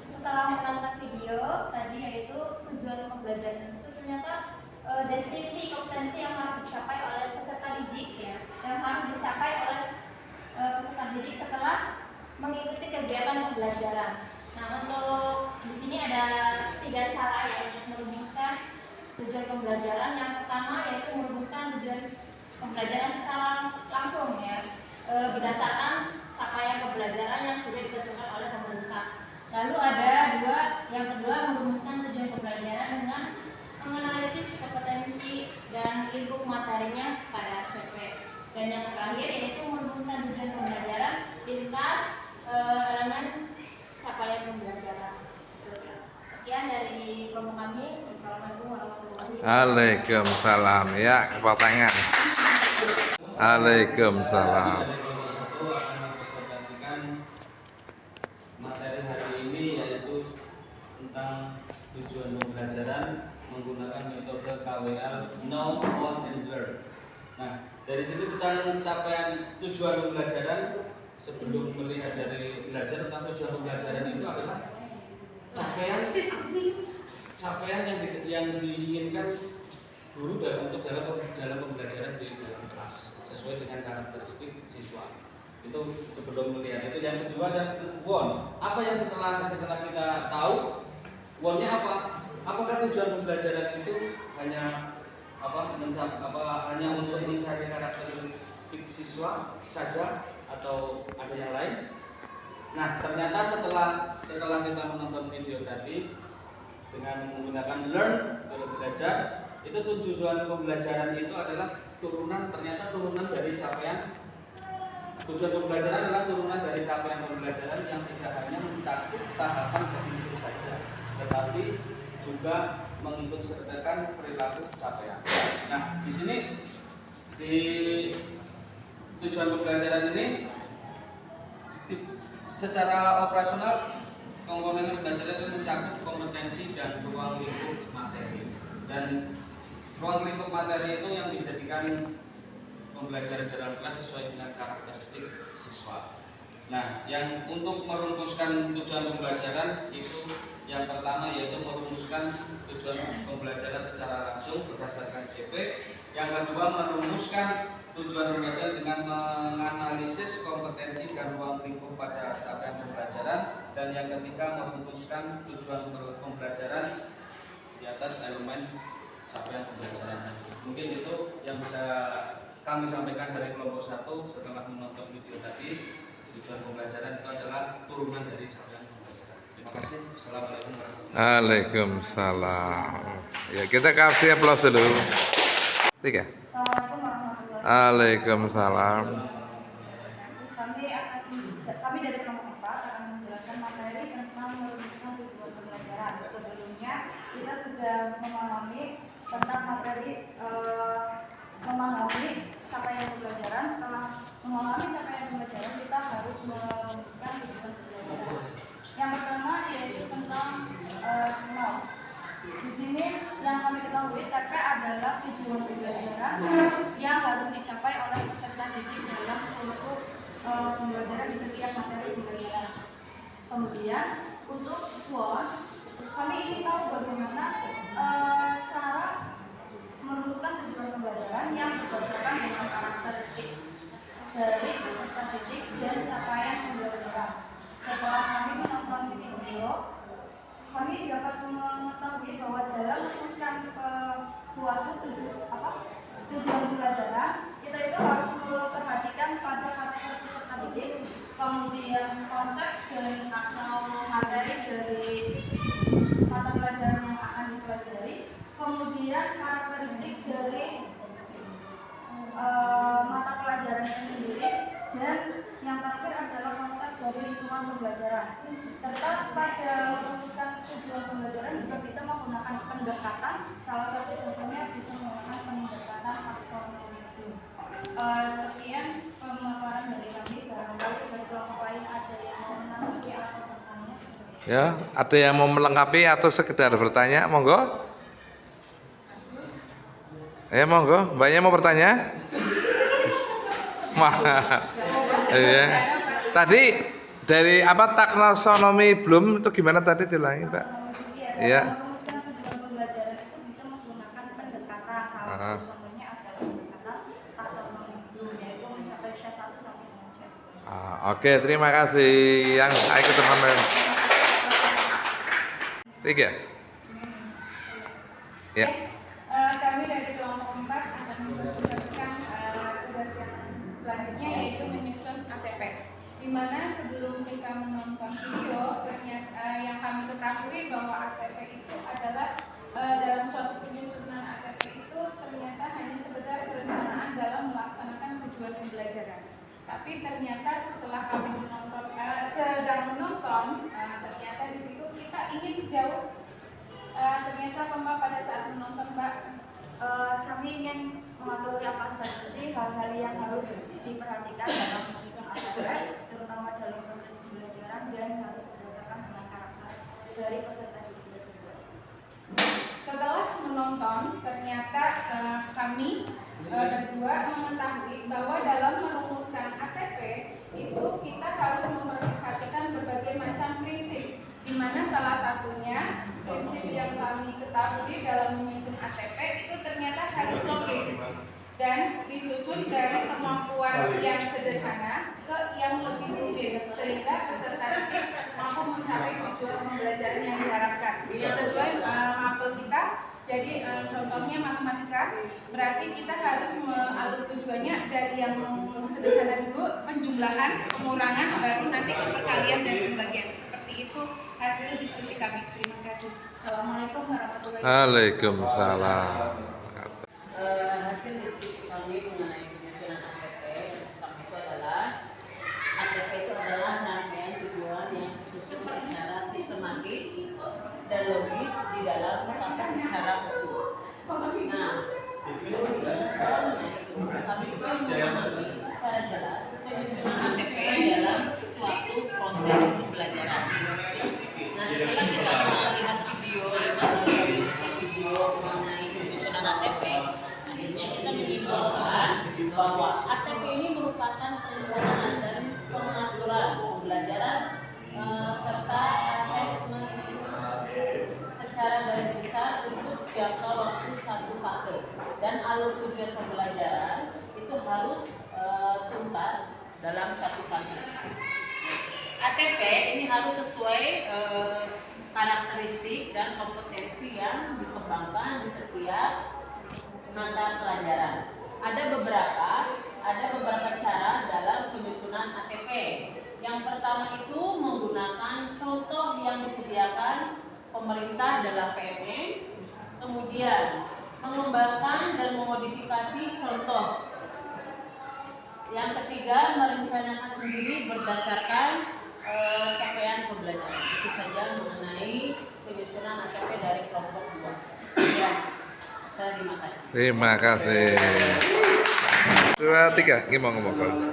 Speaker 7: setelah menonton video tadi, yaitu tujuan pembelajaran itu ternyata deskripsi kompetensi yang harus dicapai oleh peserta didik ya, yang harus dicapai oleh peserta didik setelah mengikuti kegiatan pembelajaran. Nah, untuk di sini ada 3 cara ya untuk merumuskan tujuan pembelajaran. Yang pertama yaitu merumuskan tujuan pembelajaran secara langsung ya, berdasarkan capaian pembelajaran yang sudah ditentukan oleh pemerintah. Lalu ada yang kedua merumuskan tujuan pembelajaran dengan menganalisis kompetensi dan lingkup materinya pada CP. Dan yang terakhir yaitu merumuskan tujuan pembelajaran lintas elemen capaian pembelajaran. Sekian dari kelompok kami. Assalamualaikum warahmatullahi wabarakatuh.
Speaker 2: Waalaikumsalam. Ya, kepala tangan. Waalaikumsalam.
Speaker 1: Materi hari ini yaitu tentang tujuan pembelajaran menggunakan metode KWL, Know, Own, and Learn. Nah, dari situ kita capaian tujuan pembelajaran. Sebelum melihat dari belajar tentang tujuan pembelajaran itu adalah capaian yang diinginkan guru dalam pembelajaran di dalam kelas sesuai dengan karakteristik siswa. Itu sebelum melihat itu. Yang kedua dan won. Apa yang setelah kita tahu wonnya apa? Apakah tujuan pembelajaran itu hanya hanya untuk mencari karakteristik siswa saja atau ada yang lain? Nah, ternyata setelah kita menonton video tadi dengan menggunakan learn atau belajar, itu tujuan pembelajaran itu adalah turunan dari capaian. Tujuan pembelajaran adalah turunan dari capaian pembelajaran yang tidak hanya mencakup tahapan tertentu saja, tetapi juga mengikut sertakan perilaku capaian. Nah, di sini di tujuan pembelajaran ini secara operasional komponen pembelajaran itu mencakup kompetensi dan ruang lingkup materi. Dan ruang lingkup materi itu yang dijadikan pembelajaran dalam kelas sesuai dengan karakteristik siswa. Nah, yang untuk merumuskan tujuan pembelajaran itu yang pertama yaitu merumuskan merumuskan tujuan pembelajaran secara langsung berdasarkan CP. Yang kedua, merumuskan tujuan pembelajaran dengan menganalisis kompetensi dan ruang lingkup pada capaian pembelajaran. Dan yang ketiga, merumuskan tujuan pembelajaran di atas elemen capaian pembelajaran. Mungkin itu yang bisa kami sampaikan dari kelompok 1 setelah menonton video tadi. Tujuan pembelajaran itu adalah turunan dari capaian pembelajaran. Terima kasih. Assalamualaikum warahmatullahi wabarakatuh.
Speaker 2: Waalaikumsalam. Ya, kita kasih aplaus dulu. 3.
Speaker 7: Assalamualaikum warahmatullahi wabarakatuh.
Speaker 2: Waalaikumsalam.
Speaker 7: Kami dari kelompok 4 akan menjelaskan materi tentang merumuskan tujuan pembelajaran. Sebelumnya kita sudah memahami tentang materi memahami capaian pembelajaran. Setelah memahami capaian pembelajaran, kita harus merumuskan tujuan pembelajaran. Yang pertama yaitu tentang nol. Di sini yang kami ketahui TP adalah tujuan pembelajaran yang harus dicapai oleh peserta didik dalam suatu pembelajaran di setiap materi pembelajaran. Kemudian untuk SWOT, kami ingin tahu bagaimana cara merumuskan tujuan pembelajaran yang berdasarkan dengan karakteristik dari peserta didik dan capaian pembelajaran. Setelah kami menonton video, kami dapat mengetahui bahwa dalam merumuskan suatu tujuan pembelajaran, kita itu harus memperhatikan pada karakter peserta didik, kemudian konsep dan atau materi dari mata pelajaran yang akan dipelajari, kemudian karakteristik dari mata pelajarannya sendiri, dan yang terakhir adalah konteks dari lingkungan pembelajaran. Serta pada merumuskan tujuan pembelajaran juga bisa menggunakan pendekatan. Salah satu contohnya bisa menggunakan pendekatan taksonomi. Sekian pemaparan dari kami. Barangkali dari kelompok lain ada yang mau menanggapi atau bertanya.
Speaker 2: Ya, ada yang mau melengkapi atau sekedar bertanya, monggo. Monggo, mbaknya mau bertanya? Iya. Tadi dari apa taksonomi belum itu gimana tadi diulangi, Pak? Iya.
Speaker 7: Merumuskan tujuan pembelajaran itu bisa menggunakan pendekatan. Salah satu contohnya adalah pendekatan taksonomi belum, yaitu mencapai C1 sampai dengan C10.
Speaker 2: Oke, terima kasih yang ikut teman-teman. 3. Ya.
Speaker 6: Kami dari kelompok 4 akan mempresentasikan tugas yang selanjutnya, yaitu menyusun ATP. Di mana sebelum kita menonton video, yang kami ketahui bahwa ATP itu adalah dalam suatu penyusunan ATP itu ternyata hanya sekedar perencanaan dalam melaksanakan tujuan pembelajaran. Tapi ternyata setelah kami sedang menonton, ternyata di situ kita ingin jauh. Ternyata Mbak pada saat menonton Mbak,
Speaker 7: kami ingin mengetahui apa saja sih hal-hal yang harus diperhatikan dalam menyusun ATP, terutama dalam proses pembelajaran, dan harus berdasarkan dengan karakter dari peserta didik tersebut.
Speaker 6: Setelah menonton, ternyata kami berdua mengetahui bahwa dalam merumuskan ATP itu kita harus memperhatikan berbagai macam prinsip, di mana salah satunya prinsip yang kami ketahui dalam menyusun ATP itu ternyata harus logis dan disusun dari kemampuan yang sederhana ke yang lebih rumit, sehingga peserta didik mampu mencapai tujuan pembelajaran yang diharapkan sesuai mapel kita. Jadi contohnya matematika, berarti kita harus alur tujuannya dari yang sederhana dulu, penjumlahan, pengurangan, baru nanti ke perkalian dan pembagian. Seperti itu hasil diskusi kami. Terima kasih. Assalamualaikum warahmatullahi wabarakatuh.
Speaker 2: Waalaikumsalam.
Speaker 10: Hasil diskusi kami mengenai penyusunan ATP yang pertama itu adalah ATP itu adalah rangkaian tujuan yang disusun secara sistematis dan logis di dalam proses secara utuh. Nah, kami juga memahami secara jelas penyusunan ATP dalam suatu proses pembelajaran. Nah, setelah kita melihat video mengenai penyusunan ATP, akhirnya kita menyimpulkan bahwa ATP ini merupakan perencanaan dan pengaturan pembelajaran serta asesmen secara garis jangka waktu 1 fase. Dan alur tujuan pembelajaran itu harus tuntas dalam 1 fase. ATP ini harus sesuai karakteristik dan kompetensi yang dikembangkan di setiap mata pelajaran. Ada beberapa cara dalam penyusunan ATP. Yang pertama itu menggunakan contoh yang disediakan pemerintah dalam PMN, kemudian mengembangkan dan memodifikasi contoh. Yang ketiga, merencanakan sendiri berdasarkan capaian pembelajaran. Itu saja mengenai penyusunan ATP dari kelompok 2. Sekian. Terima kasih.
Speaker 2: Terima kasih. 2, 3, gimana ngomong?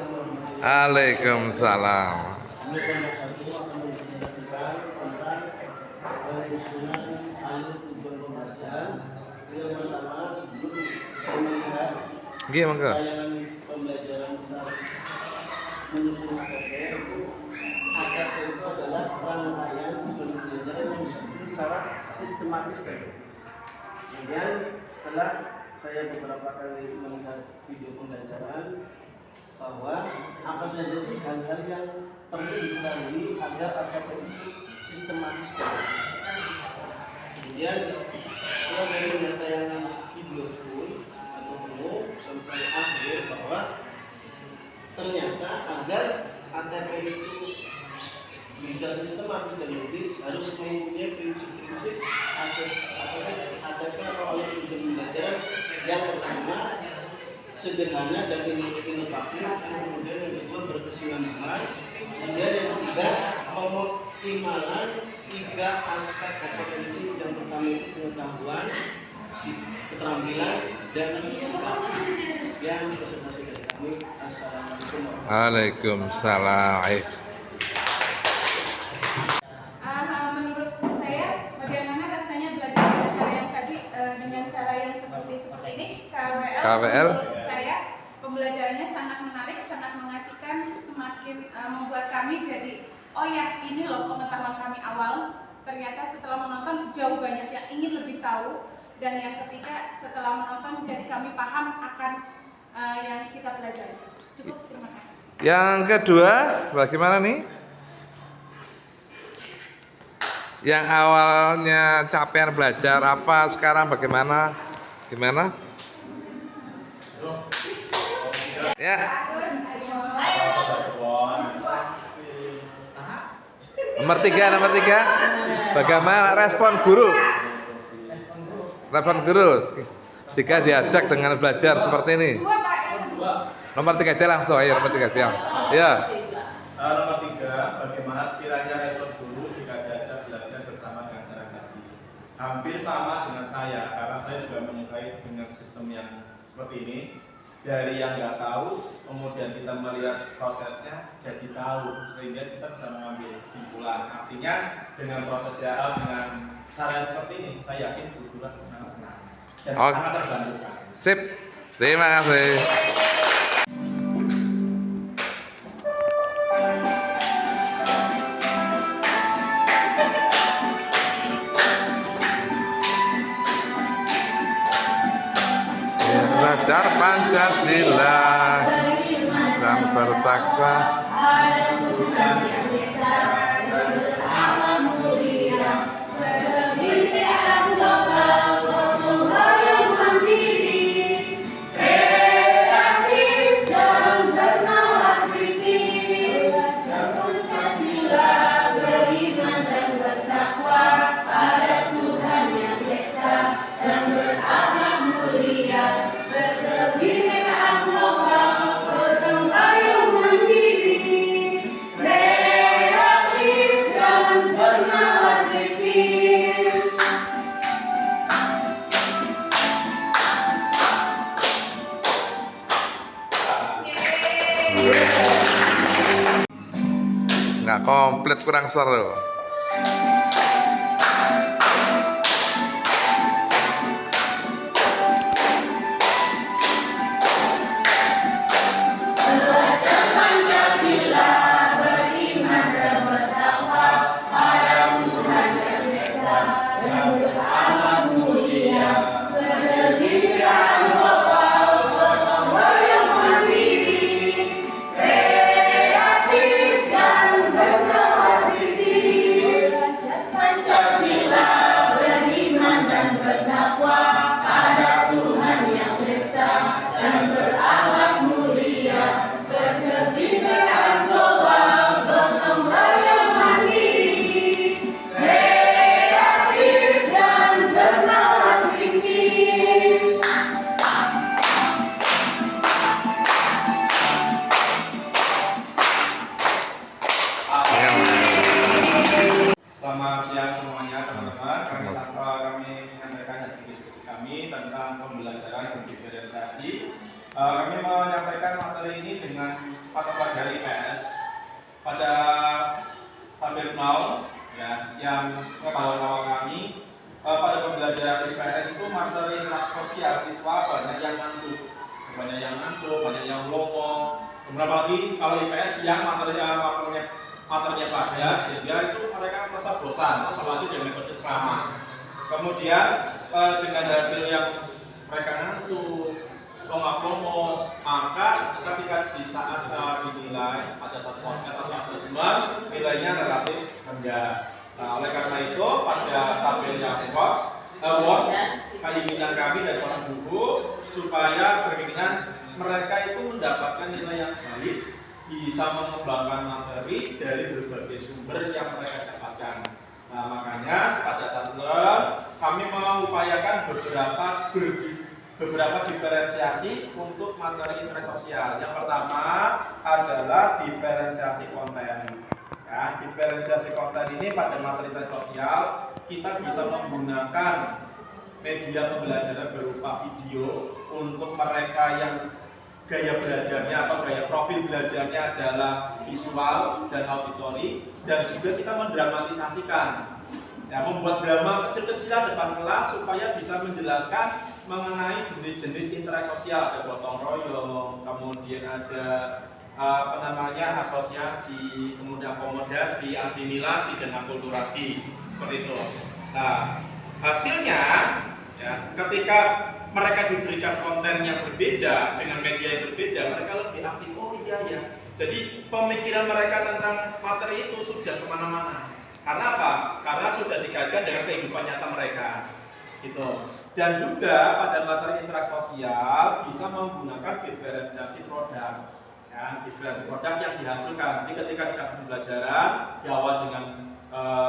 Speaker 2: Waalaikumsalam.
Speaker 8: Ini kelompok 1 akan menjelaskan tentang penyusunan alur tujuan pembelajaran. Yang pertama, sebelum saya melihat
Speaker 2: Gimana?
Speaker 8: tayangan pembelajaran tentang menyusun ATP itu adalah rangkaian tujuan pembelajaran yang disusun secara sistematis dan logis. Kemudian setelah saya beberapa kali melihat video pembelajaran bahwa apa saja sih hal-hal yang perlu diketahui agar ATP itu sistematis dan logis. Kemudian setelah saya melihat tayangan video full atau penuh sampai akhir bahwa ternyata agar ATP itu bisa sistematis dan logis harus mempunyai prinsip-prinsip asas ATP atau alur tujuan pembelajaran. Yang pertama sederhana dan inovatif, kemudian yang kedua berkesinambungan, kemudian yang ketiga pengoptimalan 3 aspek kompetensi. Yang pertama itu pengetahuan, keterampilan, dan sikap. Sekian presentasi dari kami. Assalamualaikum warahmatullahi wabarakatuh.
Speaker 2: Waalaikumsalam.
Speaker 6: Menurut saya, bagaimana rasanya belajar yang tadi dengan cara yang seperti ini? KWL. Menurut saya, pembelajarannya sangat menarik, sangat mengasihkan, semakin membuat kami jadi, oh ya ini loh pengetahuan kami awal. Ternyata setelah menonton jauh banyak yang ingin lebih tahu. Dan yang ketiga, setelah menonton jadi kami paham akan yang kita pelajari. Cukup, terima kasih.
Speaker 2: Yang kedua, bagaimana nih? Yang awalnya capaian belajar apa, sekarang bagaimana? Gimana? Ya. Nomor tiga. Bagaimana respon guru? Respon guru jika diajak dengan belajar seperti ini. Nomor 3 aja langsung, ayo nomor 3 bilang. Ya.
Speaker 5: Nomor 3, bagaimana sekiranya respon guru jika diajak belajar bersama dengan cara tadi? Hampir sama dengan saya, karena saya juga menyukai dengan sistem yang seperti ini. Dari yang nggak tahu, kemudian kita melihat prosesnya, jadi tahu, sehingga kita bisa mengambil kesimpulan. Artinya dengan proses dengan cara seperti ini, saya yakin guru akan sangat senang dan sangat terbantukan.
Speaker 2: Sip, terima kasih. Belajar Pancasila dan bertakwa.
Speaker 4: Ada Tuhan yang Esa, beralam mulia, berkebinekaan global, gotong royong mandiri, kreatif dan bernalar kritis. Pancasila beriman dan bertakwa pada Tuhan yang Esa dan berakhlak mulia, berkebinekaan global, gotong royong mandiri, kreatif dan bernalar kritis.
Speaker 2: Nggak komplit, kurang seru.
Speaker 4: Belajar Pancasila, beriman dan bertakwa pada Tuhan yang Esa dan berakhlak
Speaker 9: mulia, berpikiran global, gotong royong mandiri, kreatif dan bernalar kritis, Pancasila beriman dan bertakwa pada Tuhan yang esa dan berakhlak mulia, berkebinekaan global, gotong royong mandiri, kreatif dan bernalar kritis.
Speaker 5: Selamat siang semuanya teman-teman. Kami menyampaikan hasil diskusi kami tentang pembelajaran dan diferensiasi. Kami menyampaikan materi ini dengan mata pelajaran IPS pada tabel 0 ya, yang pengetahuan awal kami pada pembelajaran IPS itu materi interaksi sosial siswa banyak yang ngantuk, banyak yang lomo. Kemudian lagi kalau IPS yang materinya padat sehingga itu mereka merasa bosan, apalagi dengan metode ceramah. Kemudian dengan hasil yang mereka ngantuk, lomo, maka ketika di saat dinilai pada satu aspek atau asesmen nilainya relatif rendah. Nah, oleh karena itu pada tabel yang keinginan kami dari seorang guru supaya berkeinginan mereka itu mendapatkan nilai yang baik, bisa mengembangkan materi dari berbagai sumber yang mereka dapatkan. Nah, makanya pada saat itu kami mengupayakan beberapa diferensiasi untuk materi interaksi sosial. Yang pertama adalah diferensiasi konten. Ya, diferensiasi konten ini pada materi interaksi sosial kita bisa menggunakan media pembelajaran berupa video untuk mereka yang gaya belajarnya atau gaya profil belajarnya adalah visual dan auditory, dan juga kita mendramatisasikan, ya, membuat drama kecil-kecilan depan kelas supaya bisa menjelaskan mengenai jenis-jenis interaksi sosial. Ada gotong royong, kemudian ada asosiasi, kemudian akomodasi, asimilasi, dan akulturasi, seperti itu. Nah, hasilnya ya, ketika mereka diberikan konten yang berbeda dengan media yang berbeda, mereka lebih aktif. Oh iya ya. Jadi pemikiran mereka tentang materi itu sudah kemana-mana. Karena apa? Karena sudah dikaitkan dengan kehidupan nyata mereka. Gitu. Dan juga pada materi interaksi sosial bisa menggunakan diferensiasi produk. Ya, diferensiasi produk yang dihasilkan. Jadi ketika dikasih pembelajaran, diawali dengan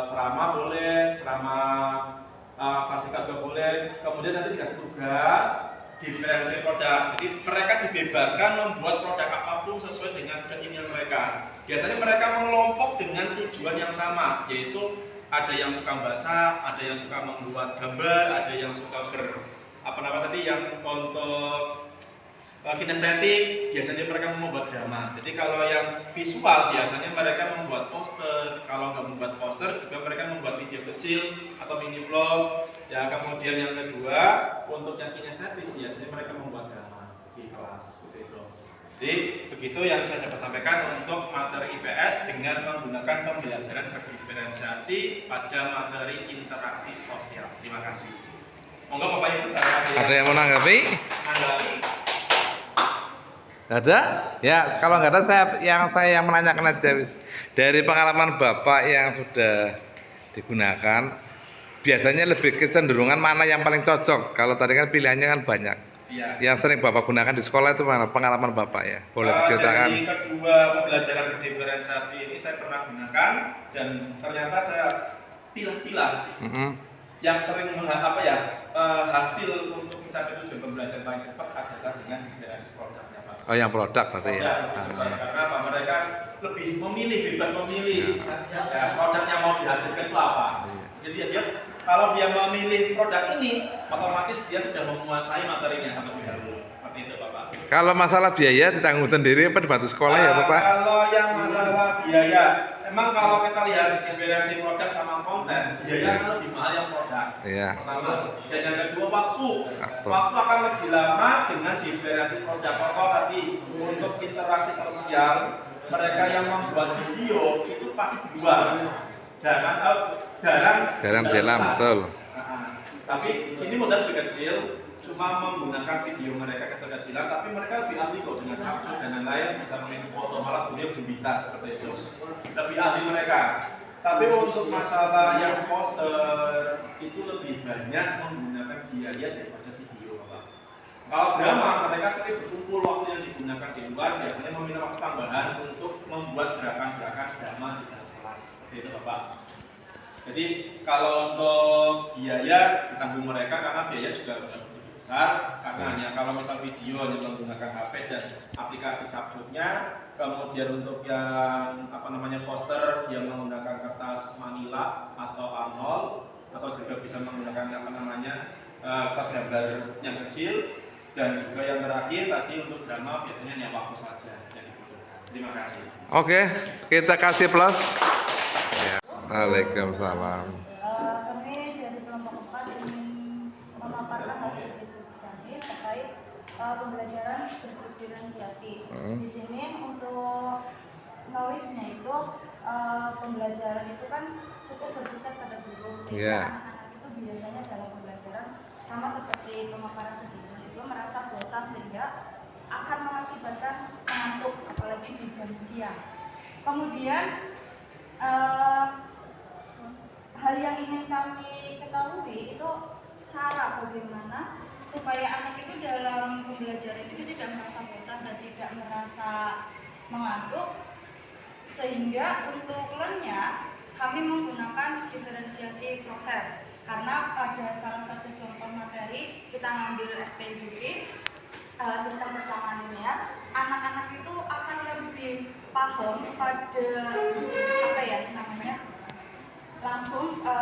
Speaker 5: ceramah boleh, ceramah klasifikasi juga boleh, kemudian nanti dikasih tugas diferensiasi produk. Jadi mereka dibebaskan membuat produk apapun sesuai dengan keinginan mereka. Biasanya mereka mengelompok dengan tujuan yang sama, yaitu ada yang suka baca, ada yang suka membuat gambar, ada yang suka yang untuk kinestetik, biasanya mereka membuat drama. Jadi kalau yang visual biasanya mereka membuat poster. Kalau nggak membuat poster juga mereka membuat video kecil atau mini vlog. Ya, kemudian yang kedua untuk yang kinestetik biasanya mereka membuat drama di kelas seperti itu. Jadi begitu yang saya dapat sampaikan untuk materi IPS dengan menggunakan pembelajaran berdiferensiasi pada materi interaksi sosial. Terima kasih. Monggo Bapak Ibu.
Speaker 2: Ada yang menanggapi? Ada? Ya, kalau nggak ada saya yang menanyakan aja. Dari pengalaman Bapak yang sudah digunakan, biasanya lebih kecenderungan mana yang paling cocok? Kalau tadi kan pilihannya kan banyak.
Speaker 5: Ya.
Speaker 2: Yang sering Bapak gunakan di sekolah itu mana pengalaman Bapak ya? Boleh diceritakan?
Speaker 5: Dari kedua pembelajaran berdiferensiasi ini saya pernah gunakan dan ternyata saya pilah-pilah yang sering hasil untuk mencapai tujuan pembelajaran paling cepat adalah dengan diferensiasi produknya Pak.
Speaker 2: Oh, yang produk berarti ya?
Speaker 5: Karena apa? Mereka lebih memilih, bebas memilih ya, produk yang mau dihasilkan itu apa. Jadi dia kalau dia memilih produk ini, otomatis dia sudah menguasai materinya terlebih dahulu. Seperti itu Bapak.
Speaker 2: Kalau masalah biaya ditanggung sendiri apa dibantu sekolah ya Bapak?
Speaker 5: Kalau yang masalah biaya, emang kalau kita lihat diferensi produk sama konten, biaya kan lebih mahal yang produk.
Speaker 2: Iya.
Speaker 5: Pertama. Dan yang kedua waktu. Waktu akan lebih lama dengan diferensi produk. Contoh tadi untuk interaksi sosial, mereka yang membuat video itu pasti dua. Jarang dalam betul. Tapi ini modal lebih kecil, cuma menggunakan video mereka kecil-kecilan, tapi mereka lebih ahli kok dengan capcut dan lain-lain, bisa memiliki foto, malah beliau belum bisa seperti itu. Lebih ahli mereka. Tapi untuk masalah yang poster itu lebih banyak menggunakan biaya daripada video, Bapak. Kalau drama, mereka sering berkumpul, waktu yang digunakan di luar biasanya meminta waktu tambahan untuk membuat gerakan-gerakan drama di dalam kelas. Seperti itu, Bapak. Jadi kalau untuk biaya ditanggung mereka karena biaya juga lebih besar, karena hanya kalau misal video hanya menggunakan HP dan aplikasi capcutnya, kemudian untuk yang poster dia menggunakan kertas manila atau A0 atau juga bisa menggunakan kertas gambar yang kecil, dan juga yang terakhir tadi untuk drama biasanya hanya waktu saja. Terima kasih.
Speaker 2: Oke, kita kasih plus. Waalaikumsalam.
Speaker 7: Kami dari kelompok 4 ingin memaparkan hasil diskusi kami terkait pembelajaran berdiferensiasi. Di sini untuk knowledge-nya itu pembelajaran itu kan cukup berpusat pada guru, sehingga anak-anak itu biasanya dalam pembelajaran sama seperti pemaparan sebelumnya itu merasa bosan sehingga akan mengakibatkan mengantuk, apalagi di jam siang. Kemudian hal yang ingin kami ketahui itu cara bagaimana supaya anak itu dalam pembelajaran itu tidak merasa bosan dan tidak merasa mengantuk, sehingga untuk learn-nya kami menggunakan diferensiasi proses. Karena pada salah satu contoh materi kita ngambil SPIBB, sistem persamaan linear, anak-anak itu akan lebih paham pada langsung ke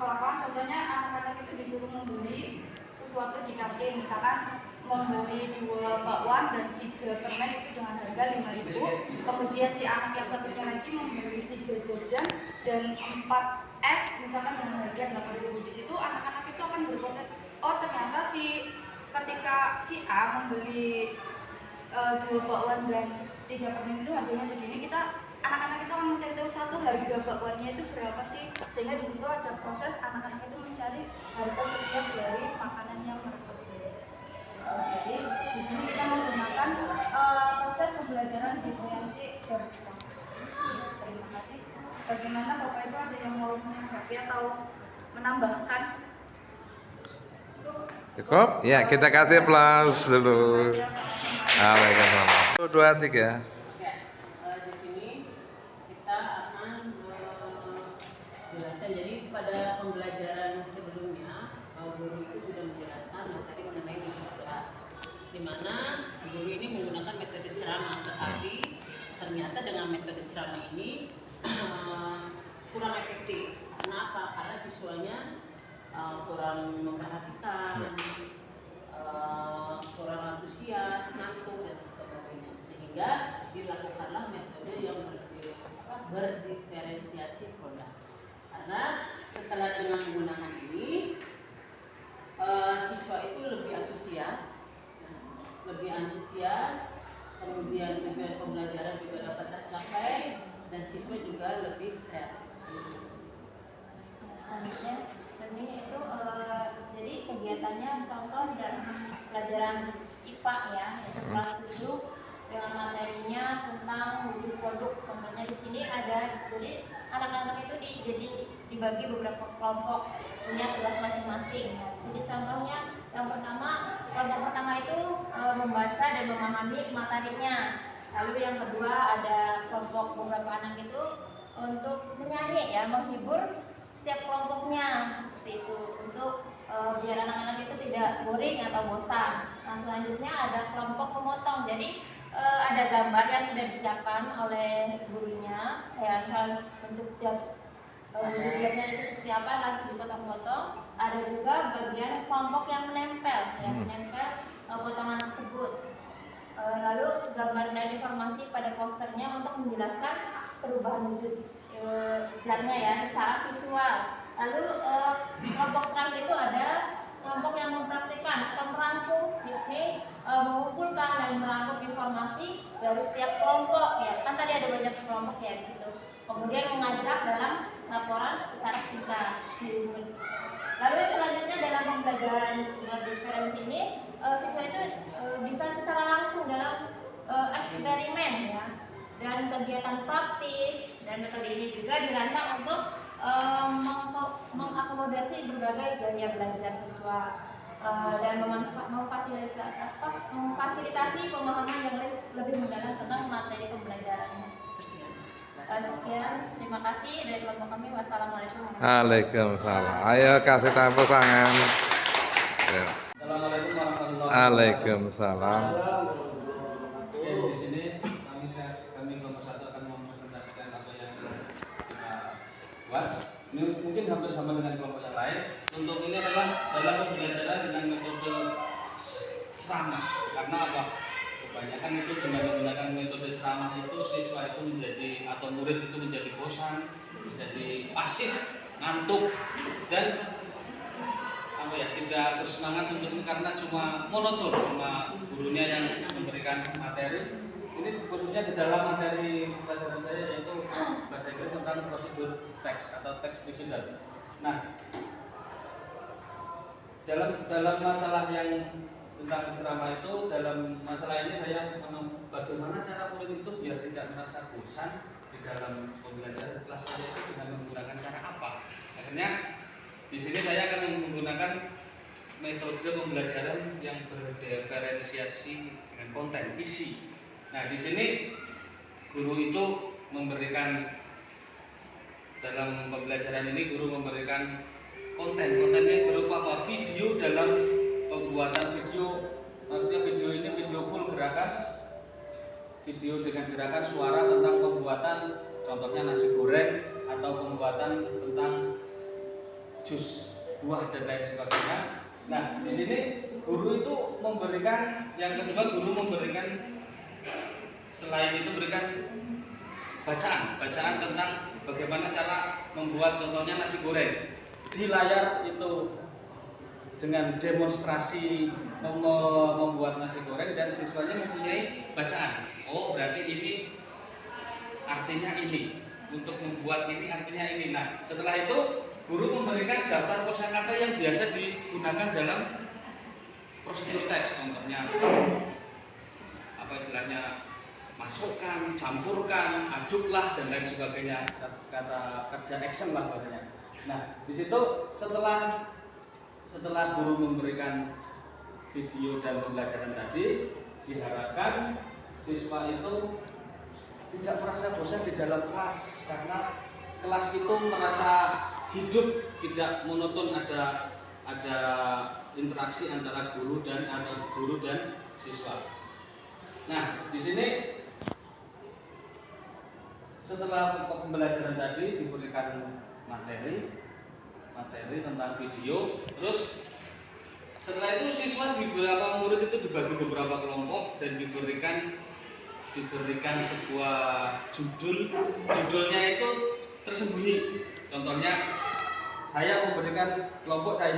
Speaker 7: lapangan. Contohnya anak-anak itu disuruh membeli sesuatu di kantin, misalkan membeli 2 bakwan dan 3 permen itu dengan harga 5.000. Kemudian si anak yang satunya lagi membeli 3 jajan dan 4 es misalkan dengan harga 8.000. Di situ anak-anak itu akan berproses, oh ternyata ketika si A membeli 2 bakwan dan 3 permen itu harganya segini, anak-anak itu akan mencari tahu satu harga bakwannya itu berapa sih, sehingga di situ ada proses anak-anak itu mencari harga setiap dari makanan yang mereka beli. Jadi di sini kita menggunakan proses pembelajaran diferensi berkelas. Terima kasih. Bagaimana Bapak Ibu, ada yang mau menanggapi atau menambahkan?
Speaker 2: Cukup? Ya, kita kasih plus dulu. Waalaikumsalam. 2, 3.
Speaker 10: Di sini kita akan menjelaskan. Jadi pada pembelajaran sebelumnya guru itu sudah menjelaskan materi mengenai membaca, di mana guru ini menggunakan metode ceramah, tetapi ternyata dengan metode ceramah ini kurang efektif. Kenapa? Karena siswanya kurang memperhatikan, kurang antusias, ngantuk dan sebagainya, sehingga dilakukanlah metode yang berdiferensiasi produk. Karena setelah dengan menggunakan ini, siswa itu lebih antusias, kemudian tujuan pembelajaran juga dapat tercapai, dan siswa juga lebih kreatif.
Speaker 11: Learning itu jadi kegiatannya contoh dalam pelajaran IPA ya, yaitu kelas 7 dengan materinya tentang wujud produk. Contohnya di sini ada, jadi anak-anak itu dibagi beberapa kelompok, punya tugas masing-masing. Jadi contohnya yang pertama, kelompok pertama itu membaca dan memahami materinya. Lalu yang kedua ada kelompok beberapa anak itu untuk menyanyi ya, menghibur setiap kelompoknya seperti itu, untuk biar anak-anak itu tidak boring atau bosan. Nah selanjutnya ada kelompok pemotong. Jadi ada gambar yang sudah disiapkan oleh gurunya, ya bentuk wujudnya itu seperti apa, lalu dipotong-potong. Ada juga bagian kelompok yang menempel, potongan tersebut. Lalu gambar dan informasi pada posternya untuk menjelaskan perubahan wujud zatnya ya secara visual. Lalu kelompok terakhir itu ada kelompok yang mempraktikkan atau merangkum, yakni mengumpulkan dan merangkum informasi dari setiap kelompok ya. Kan tadi ada banyak kelompok ya di situ. Kemudian mengajak dalam laporan secara singkat. Lalu yang selanjutnya adalah dengan pembelajaran diferensi ini siswa itu bisa secara langsung dalam eksperimen ya, dan kegiatan praktis, dan metode ini juga dirancang untuk mengakomodasi berbagai gaya belajar siswa dan memfasilitasi pemahaman yang lebih mendalam tentang materi pembelajarannya. Sekian, terima kasih dari kelompok kami. Wassalamualaikum warahmatullahi
Speaker 2: Waalaikumsalam. Ayo kasih tepuk tangan. Ya.
Speaker 1: Assalamualaikum warahmatullahi wabarakatuh.
Speaker 2: Waalaikumsalam.
Speaker 1: Oke, di sini kami kelompok 1 akan mempresentasikan apa yang kita buat. Ini mungkin hampir sama dengan kelompok yang lain. Untuk ini adalah dalam pembelajaran dengan metode ceramah. Karena apa? Kebanyakan itu dengan menggunakan metode ceramah itu siswa itu menjadi, atau murid itu menjadi bosan, menjadi pasif, ngantuk, dan apa ya, tidak bersemangat untuk ini karena cuma monoton, cuma gurunya yang memberikan materi. Ini khususnya di dalam materi pelajaran saya, yaitu bahasa Inggris tentang prosedur teks atau text procedure. Nah, dalam masalah yang tentang ceramah itu, dalam masalah ini saya bagaimana cara murid itu biar tidak merasa bosan di dalam pembelajaran kelas saya itu dengan menggunakan cara apa. Akhirnya di sini saya akan menggunakan metode pembelajaran yang berdiferensiasi dengan konten, isi. Nah, di sini guru itu memberikan, dalam pembelajaran ini guru memberikan kontennya berupa apa? Video. Dalam pembuatan video, maksudnya video ini video full gerakan, video dengan gerakan suara tentang pembuatan, contohnya nasi goreng atau pembuatan tentang jus buah dan lain sebagainya. Nah, di sini guru itu memberikan, yang kedua guru memberikan, selain itu berikan bacaan tentang bagaimana cara membuat, contohnya nasi goreng. Di layar itu dengan demonstrasi membuat nasi goreng, dan siswanya mempunyai bacaan. Oh, berarti ini artinya ini, untuk membuat ini artinya ini. Nah, setelah itu guru memberikan daftar kosakata yang biasa digunakan dalam prosedur teks, contohnya apa istilahnya, masukkan, campurkan, aduklah, dan lain sebagainya, kata kerja action lah bahasanya. Nah, di situ setelah guru memberikan video dan pembelajaran tadi, diharapkan siswa itu tidak merasa bosan di dalam kelas, karena kelas itu merasa hidup, tidak monoton, ada interaksi antara guru dan siswa. Nah, di sini setelah pembelajaran tadi diberikan materi tentang video, terus setelah itu siswa di beberapa murid itu dibagi beberapa kelompok dan diberikan sebuah judulnya itu tersembunyi. Contohnya saya memberikan kelompok saya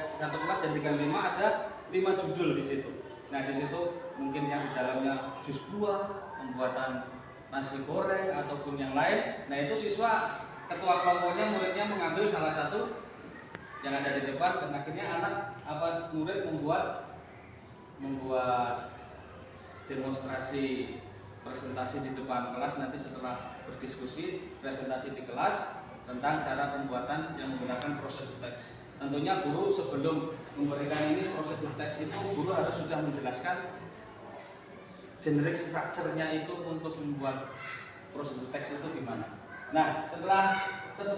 Speaker 1: satu kelas jadikan 5, ada 5 judul di situ. Nah, di situ mungkin yang di dalamnya jus buah, pembuatan nasi goreng ataupun yang lain. Nah, itu siswa, ketua kelompoknya, muridnya mengambil salah satu yang ada di depan, dan akhirnya murid membuat demonstrasi presentasi di depan kelas. Nanti setelah berdiskusi presentasi di kelas tentang cara pembuatan yang menggunakan prosedur teks. Tentunya guru sebelum memberikan ini prosedur teks itu guru harus sudah menjelaskan generic structure-nya itu untuk membuat prosedur teks itu gimana. Nah, setelah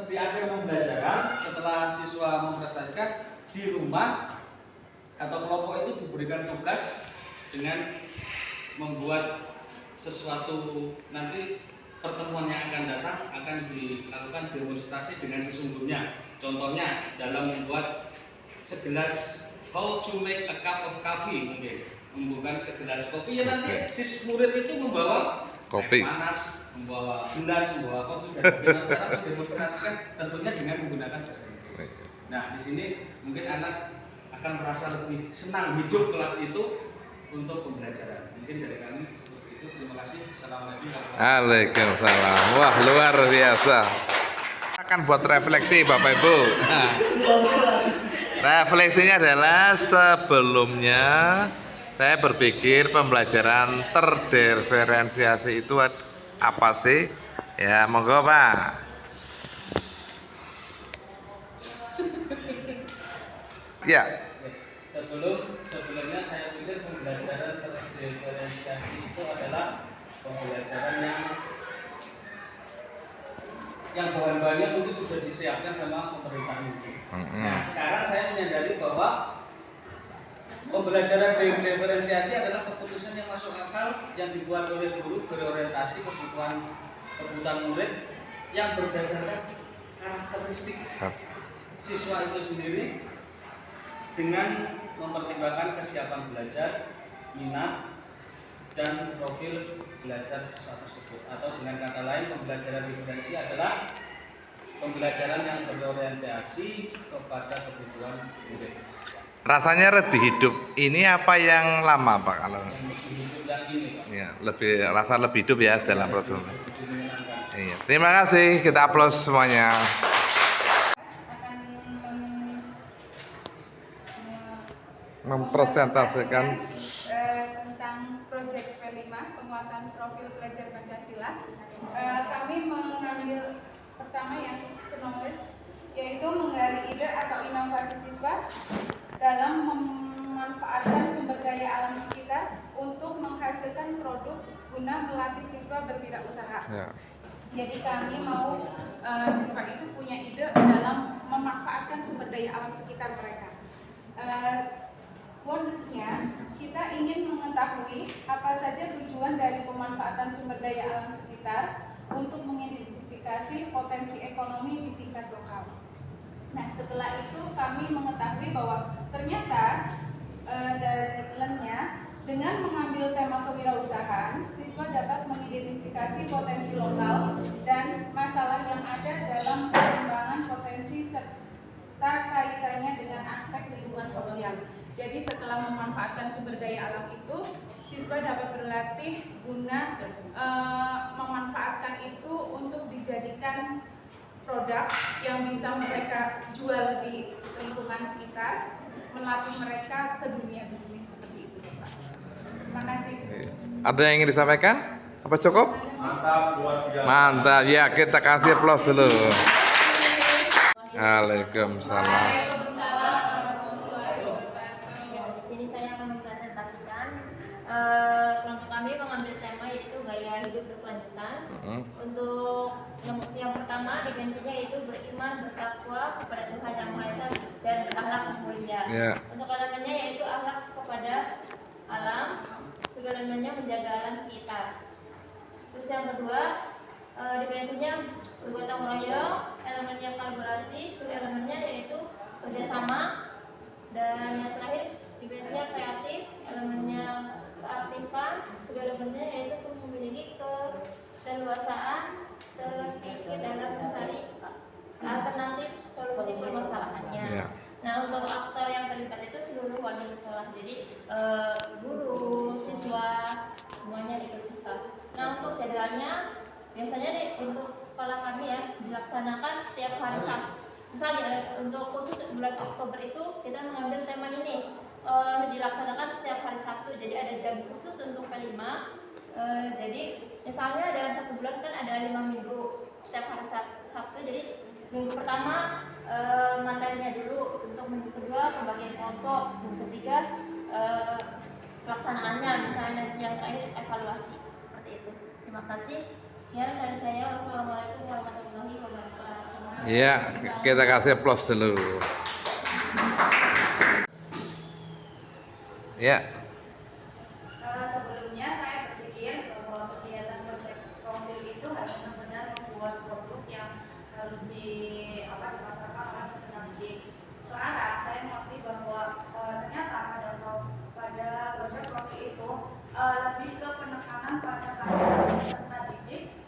Speaker 1: di akhir pembelajaran, setelah siswa mempresentasikan, di rumah atau kelompok itu diberikan tugas dengan membuat sesuatu. Nanti pertemuan yang akan datang akan dilakukan demonstrasi dengan sesungguhnya. Contohnya dalam membuat segelas, how to make a cup of coffee, mungkin membuka segelas kopi. Ya, nanti murid itu membawa kopi panas, membawa gelas, membawa kopi, dan bagaimana cara mendemonstrasikan, tentunya dengan menggunakan bahasa Inggris. Nah, di sini mungkin anak akan merasa lebih senang hidup kelas itu untuk pembelajaran. Mungkin dari kami seperti itu. Terima kasih. Assalamualaikum warahmatullahi wabarakatuh.
Speaker 2: Waalaikumsalam. Wah, luar biasa. Akan buat refleksi Bapak Ibu. Nah. Refleksinya adalah sebelumnya saya berpikir pembelajaran terdiferensiasi itu apa sih? Ya, monggo Pak. Ya.
Speaker 1: Sebelumnya saya pikir pembelajaran terdiferensiasi itu adalah pembelajaran yang bahan-bahannya tentu sudah disiapkan sama pemerintah itu. Nah, sekarang saya menyadari bahwa pembelajaran diferensiasi adalah keputusan yang masuk akal yang dibuat oleh guru berorientasi kebutuhan murid yang berdasarkan karakteristik siswa itu sendiri dengan mempertimbangkan kesiapan belajar, minat, dan profil belajar siswa tersebut. Atau dengan kata lain, pembelajaran diferensi adalah pembelajaran yang berorientasi kepada kebutuhan murid.
Speaker 2: Rasanya lebih hidup ini apa yang lama Pak kalau?
Speaker 1: Yang lebih hidup yang ini Pak.
Speaker 2: Ya, rasa lebih hidup ya dalam proses. Iya. Terima kasih, kita aplaus semuanya. Mempresentasikan
Speaker 6: tentang proyek P5 penguatan profil pelajar Pancasila. Kami mengambil pertama yang knowledge, yaitu menggali ide atau inovasi siswa dalam memanfaatkan sumber daya alam sekitar untuk menghasilkan produk guna melatih siswa berwirausaha. Ya. Jadi kami mau siswa itu punya ide dalam memanfaatkan sumber daya alam sekitar mereka. Wordnya, kita ingin mengetahui apa saja tujuan dari pemanfaatan sumber daya alam sekitar untuk mengidentifikasi potensi ekonomi di tingkat lokal. Nah, setelah itu kami mengetahui bahwa ternyata dari LEN-nya dengan mengambil tema kewirausahaan, siswa dapat mengidentifikasi potensi lokal dan masalah yang ada dalam pengembangan potensi serta kaitannya dengan aspek lingkungan sosial. Jadi setelah memanfaatkan sumber daya alam itu, siswa dapat berlatih guna memanfaatkan itu untuk dijadikan produk yang bisa mereka jual di lingkungan sekitar, melatih mereka ke dunia bisnis seperti itu, Pak. Terima kasih.
Speaker 2: Ada yang ingin disampaikan? Apa cukup?
Speaker 5: Mantap, luar biasa.
Speaker 2: Mantap, ya kita kasih aplaus dulu. Waalaikumsalam.
Speaker 11: Di sini saya akan mempresentasikan kelompok kami mengambil tema yaitu gaya hidup berkelanjutan. Untuk yang pertama dimensinya yaitu beriman, bertakwa kepada Tuhan Yang Maha Esa dan berakhlak yang mulia. Untuk elemennya yaitu akhlak kepada alam, segalanya menjaga alam sekitar. Terus yang kedua dimensinya bergotong royong, elemennya kolaborasi, elemennya yaitu kerjasama, dan yang terakhir dimensinya kreatif, elemennya keaktifan, elemennya yaitu memiliki keleluasaan terpikir dalam mencari alternatif solusi permasalahannya. Nah, untuk aktor yang terlibat itu seluruh warga sekolah, jadi guru, siswa, semuanya ikut serta. Nah, untuk jadwalnya biasanya nih untuk sekolah kami ya dilaksanakan setiap hari Sabtu. Misalnya untuk khusus bulan Oktober itu kita mengambil tema ini dilaksanakan setiap hari Sabtu. Jadi ada jam khusus untuk P5. Jadi misalnya dalam satu bulan kan ada 5 minggu setiap hari Sabtu. Jadi minggu pertama materinya dulu, untuk minggu kedua pembagian kelompok, minggu ketiga pelaksanaannya, misalnya nanti yang terakhir evaluasi seperti itu. Terima kasih. Ya, dari saya wassalamualaikum warahmatullahi wabarakatuh.
Speaker 2: Iya, kita kasih aplaus dulu. Ya.
Speaker 7: Sebelumnya saya berpikir bahwa kegiatan proyek profil itu harus benar-benar membuat produk yang harus dipasarkan oleh peserta didik. Sekarang saya mengerti bahwa ternyata pada proyek profil itu lebih ke penekanan pada peserta didik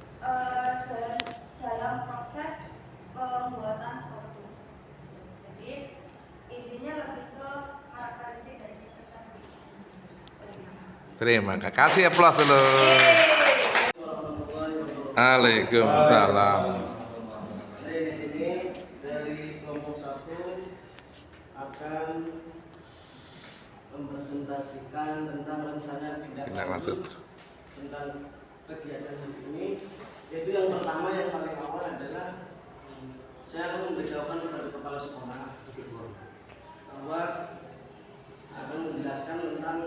Speaker 7: dalam proses pembuatan produk. Jadi intinya lebih ke karakteristik dari peserta didik.
Speaker 2: Terima kasih, aplaus dulu. Waalaikumsalam.
Speaker 8: Saya di sini dari kelompok 1 akan mempresentasikan tentang rencana tindak lanjut tentang kegiatan hari ini. Yaitu yang pertama, yang paling awal adalah saya akan memberitahukan kepada kepala sekolah bahwa akan menjelaskan tentang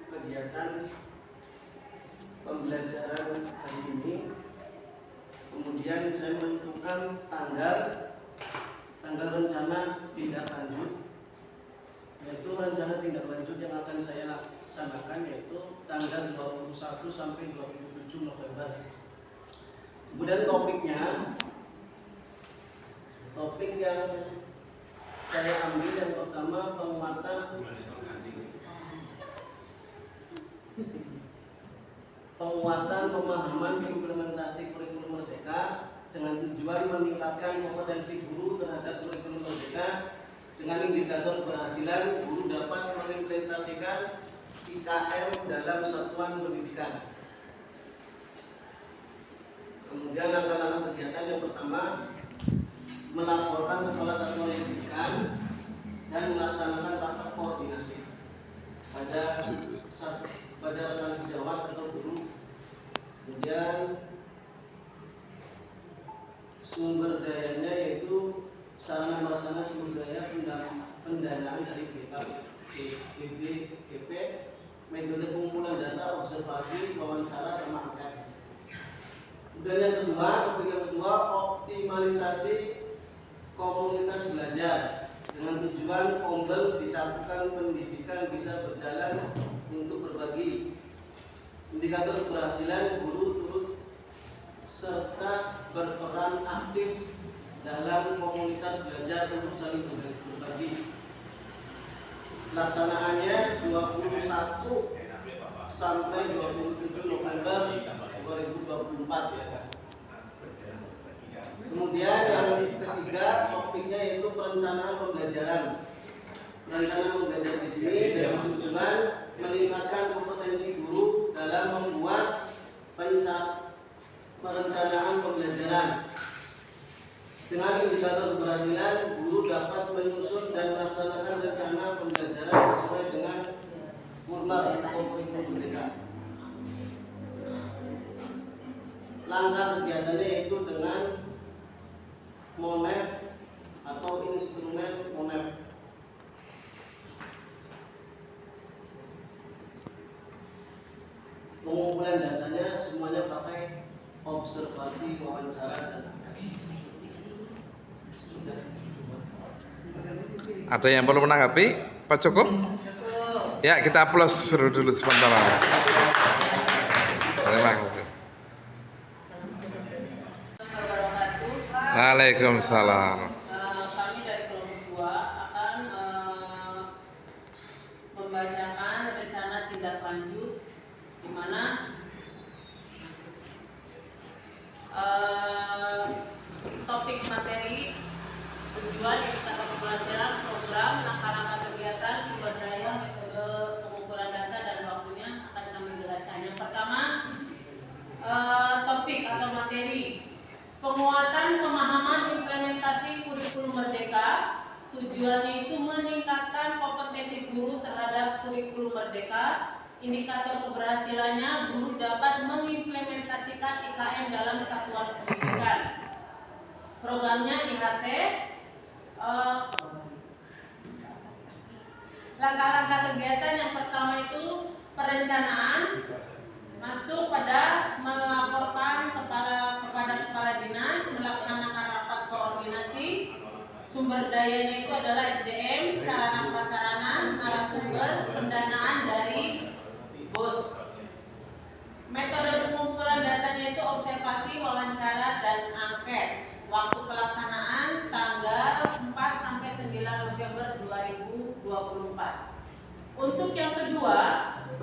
Speaker 8: kegiatan pembelajaran hari ini. Kemudian saya menentukan tanggal rencana tindak lanjut, yaitu rencana tindak lanjut yang akan saya laksanakan yaitu tanggal 21 sampai 27 November. Kemudian topik yang saya ambil yang pertama penguatan pemahaman implementasi kurikulum Merdeka dengan tujuan meningkatkan kompetensi guru terhadap kurikulum Merdeka. Dengan indikator keberhasilan, guru dapat mengimplementasikan IKM dalam satuan pendidikan. Kemudian langkah-langkah kegiatan yang pertama, melaporkan kepala satuan pendidikan dan melaksanakan rapat koordinasi pada rekan sejawat atau guru. Kemudian sumber dayanya yaitu sarana prasarana sumber daya pendanaan dari GP, metode pengumpulan data, observasi, wawancara, sama angket. Kemudian yang kedua, optimalisasi komunitas belajar dengan tujuan ombel disatukan pendidikan bisa berjalan untuk berbagi. Indikator keberhasilan, guru turut serta berperan aktif dalam komunitas belajar untuk saling berbagi. Pelaksanaannya 21 sampai 27 November 2024 ya. Kemudian yang ketiga, topiknya yaitu perencanaan pembelajaran. Perencanaan pembelajaran di sini dengan tujuan meningkatkan kompetensi guru dalam membuat perencanaan pembelajaran. Dengan indikator keberhasilan, guru dapat menyusun dan melaksanakan rencana pembelajaran sesuai dengan Kurmar atau kurikulum Merdeka. Langkah kegiatannya yaitu dengan MONEF atau instrumen MONEF. Pengumpulan datanya semuanya pakai observasi, wawancara, dan sudah.
Speaker 2: Ada yang perlu menanggapi? Pak cukup? Ya, kita aplaus dulu sebentar. Terima kasih. Waalaikumsalam.
Speaker 10: Kami dari kelompok 2 akan membacakan rencana tindak lanjut di mana topik materi, tujuan, indikator pembelajaran, program, langkah-langkah kegiatan, sumber daya, metode pengumpulan data, dan waktunya akan kami jelaskan. Yang pertama, topik atau materi penguatan pemahaman implementasi kurikulum Merdeka. Tujuannya itu meningkatkan kompetensi guru terhadap kurikulum Merdeka. Indikator keberhasilannya, guru dapat mengimplementasikan IKM dalam satuan pendidikan. Programnya IHT. Langkah-langkah kegiatan yang pertama itu perencanaan, masuk pada melaporkan kepada kepala dinas, melaksanakan rapat koordinasi. Sumber dayanya itu adalah SDM, sarana prasarana, narasumber, pendanaan dari BOS. Metode pengumpulan datanya itu observasi, wawancara, dan angket. Waktu pelaksanaan tanggal 4 sampai 9 November 2024. Untuk yang kedua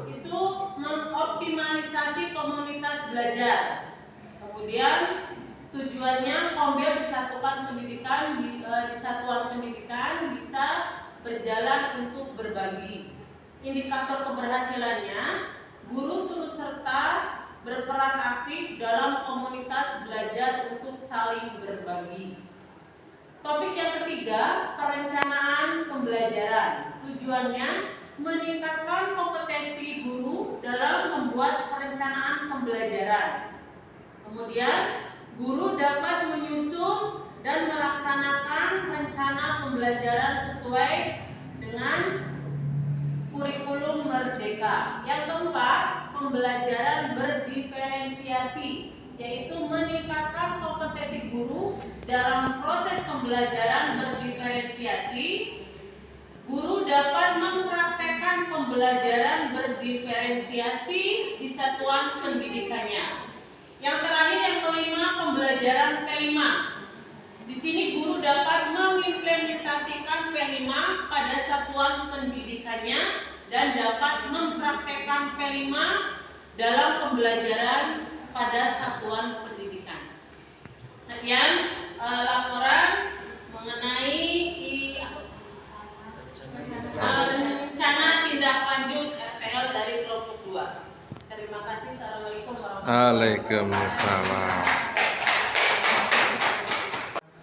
Speaker 10: itu mengoptimalisasi komunitas belajar. Kemudian tujuannya ombel disatukan pendidikan di satuan pendidikan bisa berjalan untuk berbagi. Indikator keberhasilannya, guru turut serta berperan aktif dalam komunitas belajar untuk saling berbagi. Topik yang ketiga, perencanaan pembelajaran. Tujuannya meningkatkan kompetensi guru dalam membuat perencanaan pembelajaran. Kemudian, guru dapat menyusun dan melaksanakan rencana pembelajaran sesuai dengan kurikulum merdeka. Yang keempat, pembelajaran berdiferensiasi, yaitu meningkatkan kompetensi guru dalam proses pembelajaran berdiferensiasi. Guru dapat mempraktekkan pembelajaran berdiferensiasi di satuan pendidikannya. Yang terakhir, yang kelima, pembelajaran P5. Di sini guru dapat mengimplementasikan P5 pada satuan pendidikannya dan dapat mempraktekkan P5 dalam pembelajaran pada satuan pendidikan. Sekian laporan mengenai rencana tindak lanjut RTL dari kelompok 2. Terima kasih. Assalamualaikum warahmatullahi wabarakatuh.
Speaker 2: Waalaikumsalam.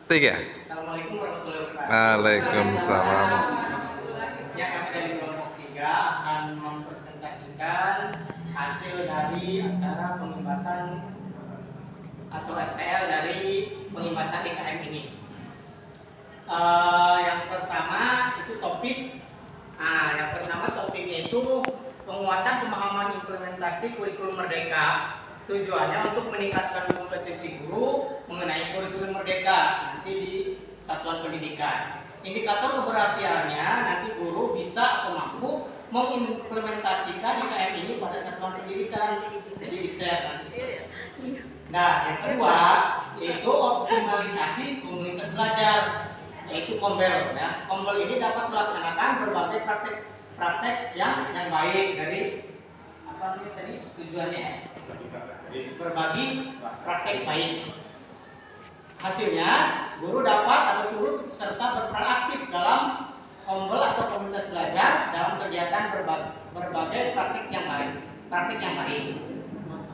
Speaker 2: 3.
Speaker 3: Assalamualaikum warahmatullahi wabarakatuh.
Speaker 2: Waalaikumsalam.
Speaker 3: Ya, kami dari kelompok 3 akan mempresentasikan hasil dari acara pembebasan atau RTL dari pembebasan IKM ini. Yang pertama itu topiknya itu penguatan pemahaman implementasi kurikulum merdeka. Tujuannya untuk meningkatkan kompetensi guru mengenai kurikulum merdeka nanti di satuan pendidikan. Indikator keberhasilannya nanti guru bisa atau mampu mengimplementasikan IKM ini pada satuan pendidikan. Jadi di-share nanti. Nah, yang kedua yaitu optimalisasi komunitas belajar, yaitu KOMBEL. Ya. KOMBEL ini dapat melaksanakan berbagai praktek yang baik dari apa namanya tadi tujuannya, berbagi praktek baik. Hasilnya, guru dapat atau turut serta berperan aktif dalam KOMBEL atau komunitas belajar dalam kegiatan berbagai praktek yang baik.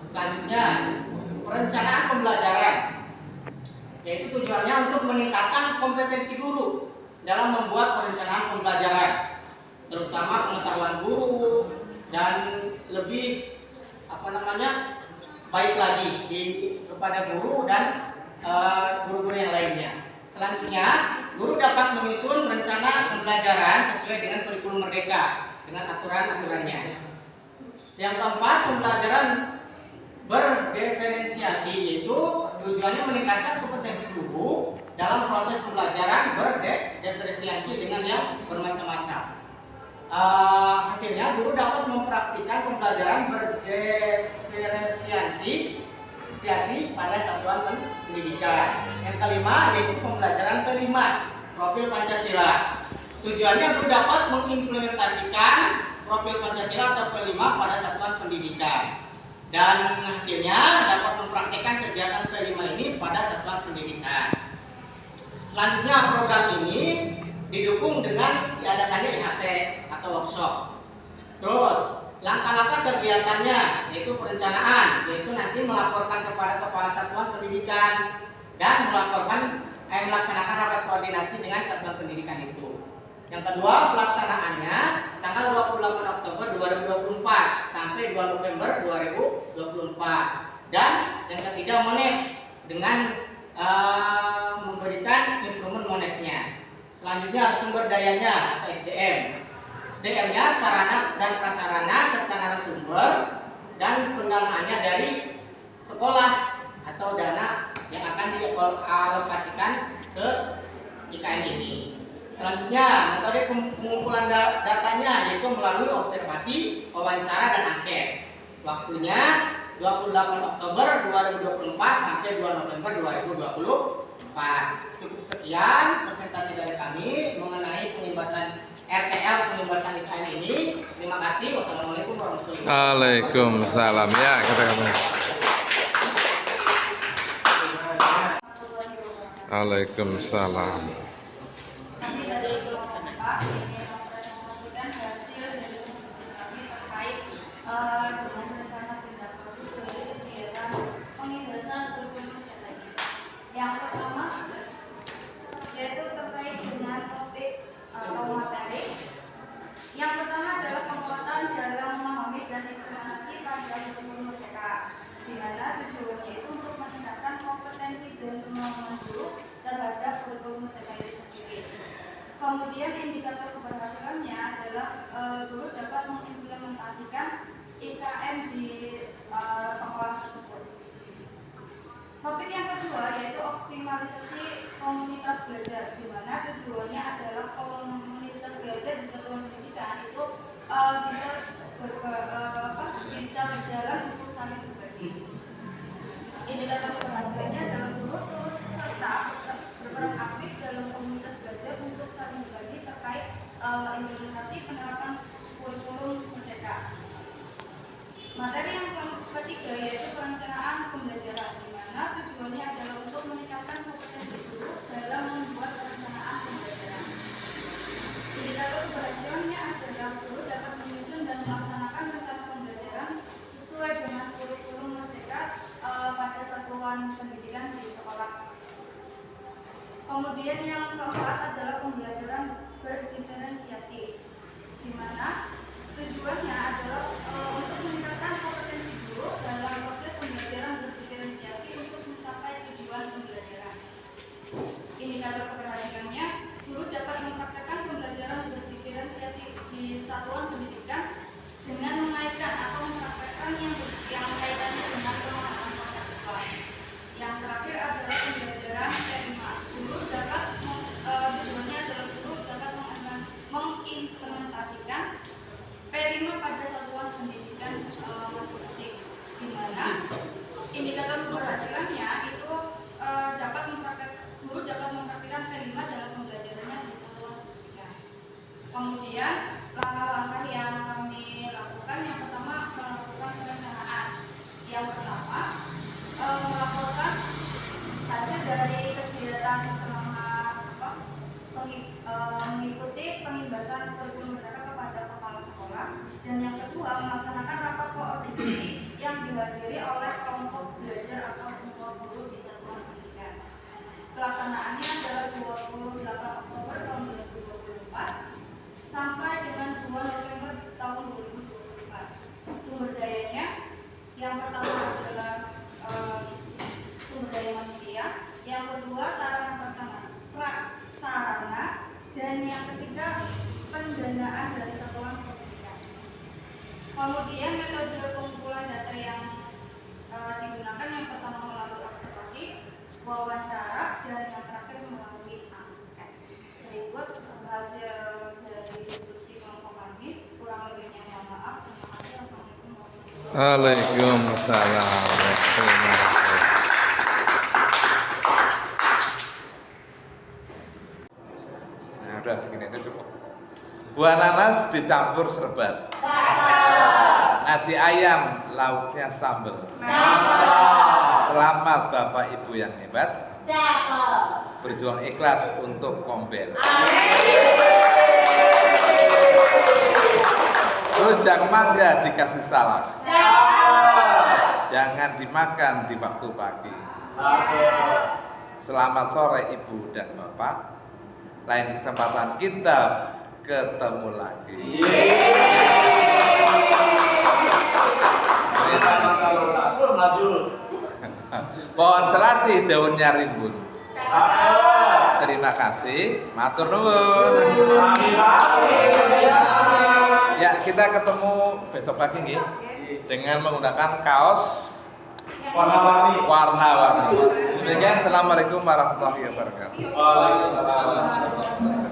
Speaker 3: Selanjutnya, perencanaan pembelajaran, yaitu tujuannya untuk meningkatkan kompetensi guru dalam membuat perencanaan pembelajaran, terutama pengetahuan guru dan lebih baik lagi kepada guru dan guru-guru yang lainnya. Selanjutnya, guru dapat menyusun rencana pembelajaran sesuai dengan kurikulum merdeka dengan aturan-aturannya. Yang keempat, pembelajaran berdiferensiasi, yaitu tujuannya meningkatkan kompetensi guru dalam proses pembelajaran berdiferensiasi dengan yang bermacam-macam. Hasilnya, guru dapat mempraktikkan pembelajaran berdiferensiasi pada satuan pendidikan. Yang kelima yaitu pembelajaran P5, profil Pancasila. Tujuannya guru dapat mengimplementasikan profil Pancasila atau P5 pada satuan pendidikan. Dan hasilnya dapat mempraktikkan kegiatan P5 ini pada satuan pendidikan. Selanjutnya, program ini didukung dengan diadakannya IHT atau workshop. Terus langkah-langkah kegiatannya yaitu perencanaan, yaitu nanti melaporkan kepada kepala satuan pendidikan dan melaksanakan rapat koordinasi dengan satuan pendidikan itu. Yang kedua, pelaksanaannya tanggal 28 Oktober 2024 sampai 2 November 2024. Dan yang ketiga, MONEF dengan memberikan instrumen MONEF-nya. Selanjutnya, sumber dayanya atau SDM. SDM-nya sarana dan prasarana serta narasumber dan pendanaannya dari sekolah atau dana yang akan dialokasikan ke IKM ini. Selanjutnya, metode pengumpulan datanya yaitu melalui observasi, wawancara, dan angket. Waktunya 28 Oktober 2024 sampai 2 November 2024. Cukup sekian presentasi dari kami mengenai pembebasan RTL pembebasan IKM ini. Terima kasih. Wassalamualaikum warahmatullahi wabarakatuh.
Speaker 2: Waalaikumsalam. Ya, Waalaikumsalam.
Speaker 7: Kami dari kelompok 4 ingin mempresentasikan hasil dari diskusi kami terkait dengan rencana tindak lanjut dari kegiatan pembebasan kurikulum merdeka. Yang pertama yaitu terkait dengan topik atau materi. Yang pertama adalah kesulitan dalam memahami dan implementasi program kurikulum merdeka, di mana tujuannya itu untuk meningkatkan kompetensi dan kemampuan guru terhadap kurikulum merdeka itu sendiri. Kemudian indikator keberhasilannya adalah guru dapat mengimplementasikan IKM di sekolah tersebut. Topik yang kedua yaitu optimalisasi komunitas belajar, di mana tujuannya adalah komunitas belajar di satuan pendidikan itu bisa berjalan untuk saling berbagi. Indikator keberhasilannya adalah guru turut serta berperan aktif dalam komunitas belajar untuk saling berbagi terkait implementasi penerapan kurikulum merdeka. Materi yang ketiga yaitu perencanaan pembelajaran, di mana tujuannya adalah untuk meningkatkan kompetensi guru dalam membuat perencanaan pembelajaran. Indikator keberhasilannya adalah guru dapat menyusun dan melaksanakan rencana pembelajaran sesuai dengan kurikulum merdeka pada satuan pendidikan di sekolah. Kemudian yang keempat adalah pembelajaran berdiferensiasi, di mana tujuannya adalah untuk meningkatkan kompetensi guru dalam proses pembelajaran berdiferensiasi untuk mencapai tujuan pembelajaran. Indikator keberhasilannya, guru dapat mempraktekkan pembelajaran berdiferensiasi di satuan pendidikan dengan mengaitkan atau mempraktekkan yang kaitannya dengan pemahaman kontekstual. Yang terakhir adalah pembelajaran C5. Guru dapat tujuannya adalah guru dapat mengimplementasikan P5 pada satuan pendidikan masing-masing, di mana indikator keberhasilannya itu guru dapat mempraktikkan P5 dalam pembelajarannya di satuan pendidikan. Kemudian langkah-langkah yang kami lakukan, yang pertama melakukan perencanaan, yang pertama melaporkan hasil dari kegiatan selama mengikuti pengimbasan kurikulum merdeka kepada kepala sekolah, dan yang kedua melaksanakan rapat koordinasi yang dihadiri oleh kelompok belajar atau semua guru di satuan pendidikan. Pelaksanaannya adalah 28 Oktober tahun 2024 sampai dengan 2 November tahun 2024. Sumber dayanya yang pertama adalah sumber daya manusia, yang kedua sarana prasarana, dan yang ketiga pendanaan dari satuan pendidikan. Kemudian metode pengumpulan data yang digunakan, yang pertama melalui observasi, wawancara, dan yang terakhir melalui angket. Berikut hasil dari diskusi kelompok kami. Kurang lebihnya mohon maaf. Terima kasih. Assalamualaikum warahmatullahi wabarakatuh.
Speaker 2: Waalaikumsalam. Nah, udah segini aja cukup. Buah nanas dicampur serbat. Nasi ayam lauknya sambal. Selamat Bapak Ibu yang hebat. Berjuang ikhlas untuk Kompel. Rujak mangga dikasih salak. Jangan dimakan di waktu pagi. Selamat sore Ibu dan Bapak. Lain kesempatan kita ketemu lagi. Pohon selasi daunnya rimbun. Terima kasih, matur nuwun. Ya, kita ketemu besok pagi nih dengan menggunakan kaos warna-warni. Demikian, assalamualaikum warahmatullahi wabarakatuh.
Speaker 5: Waalaikumsalam.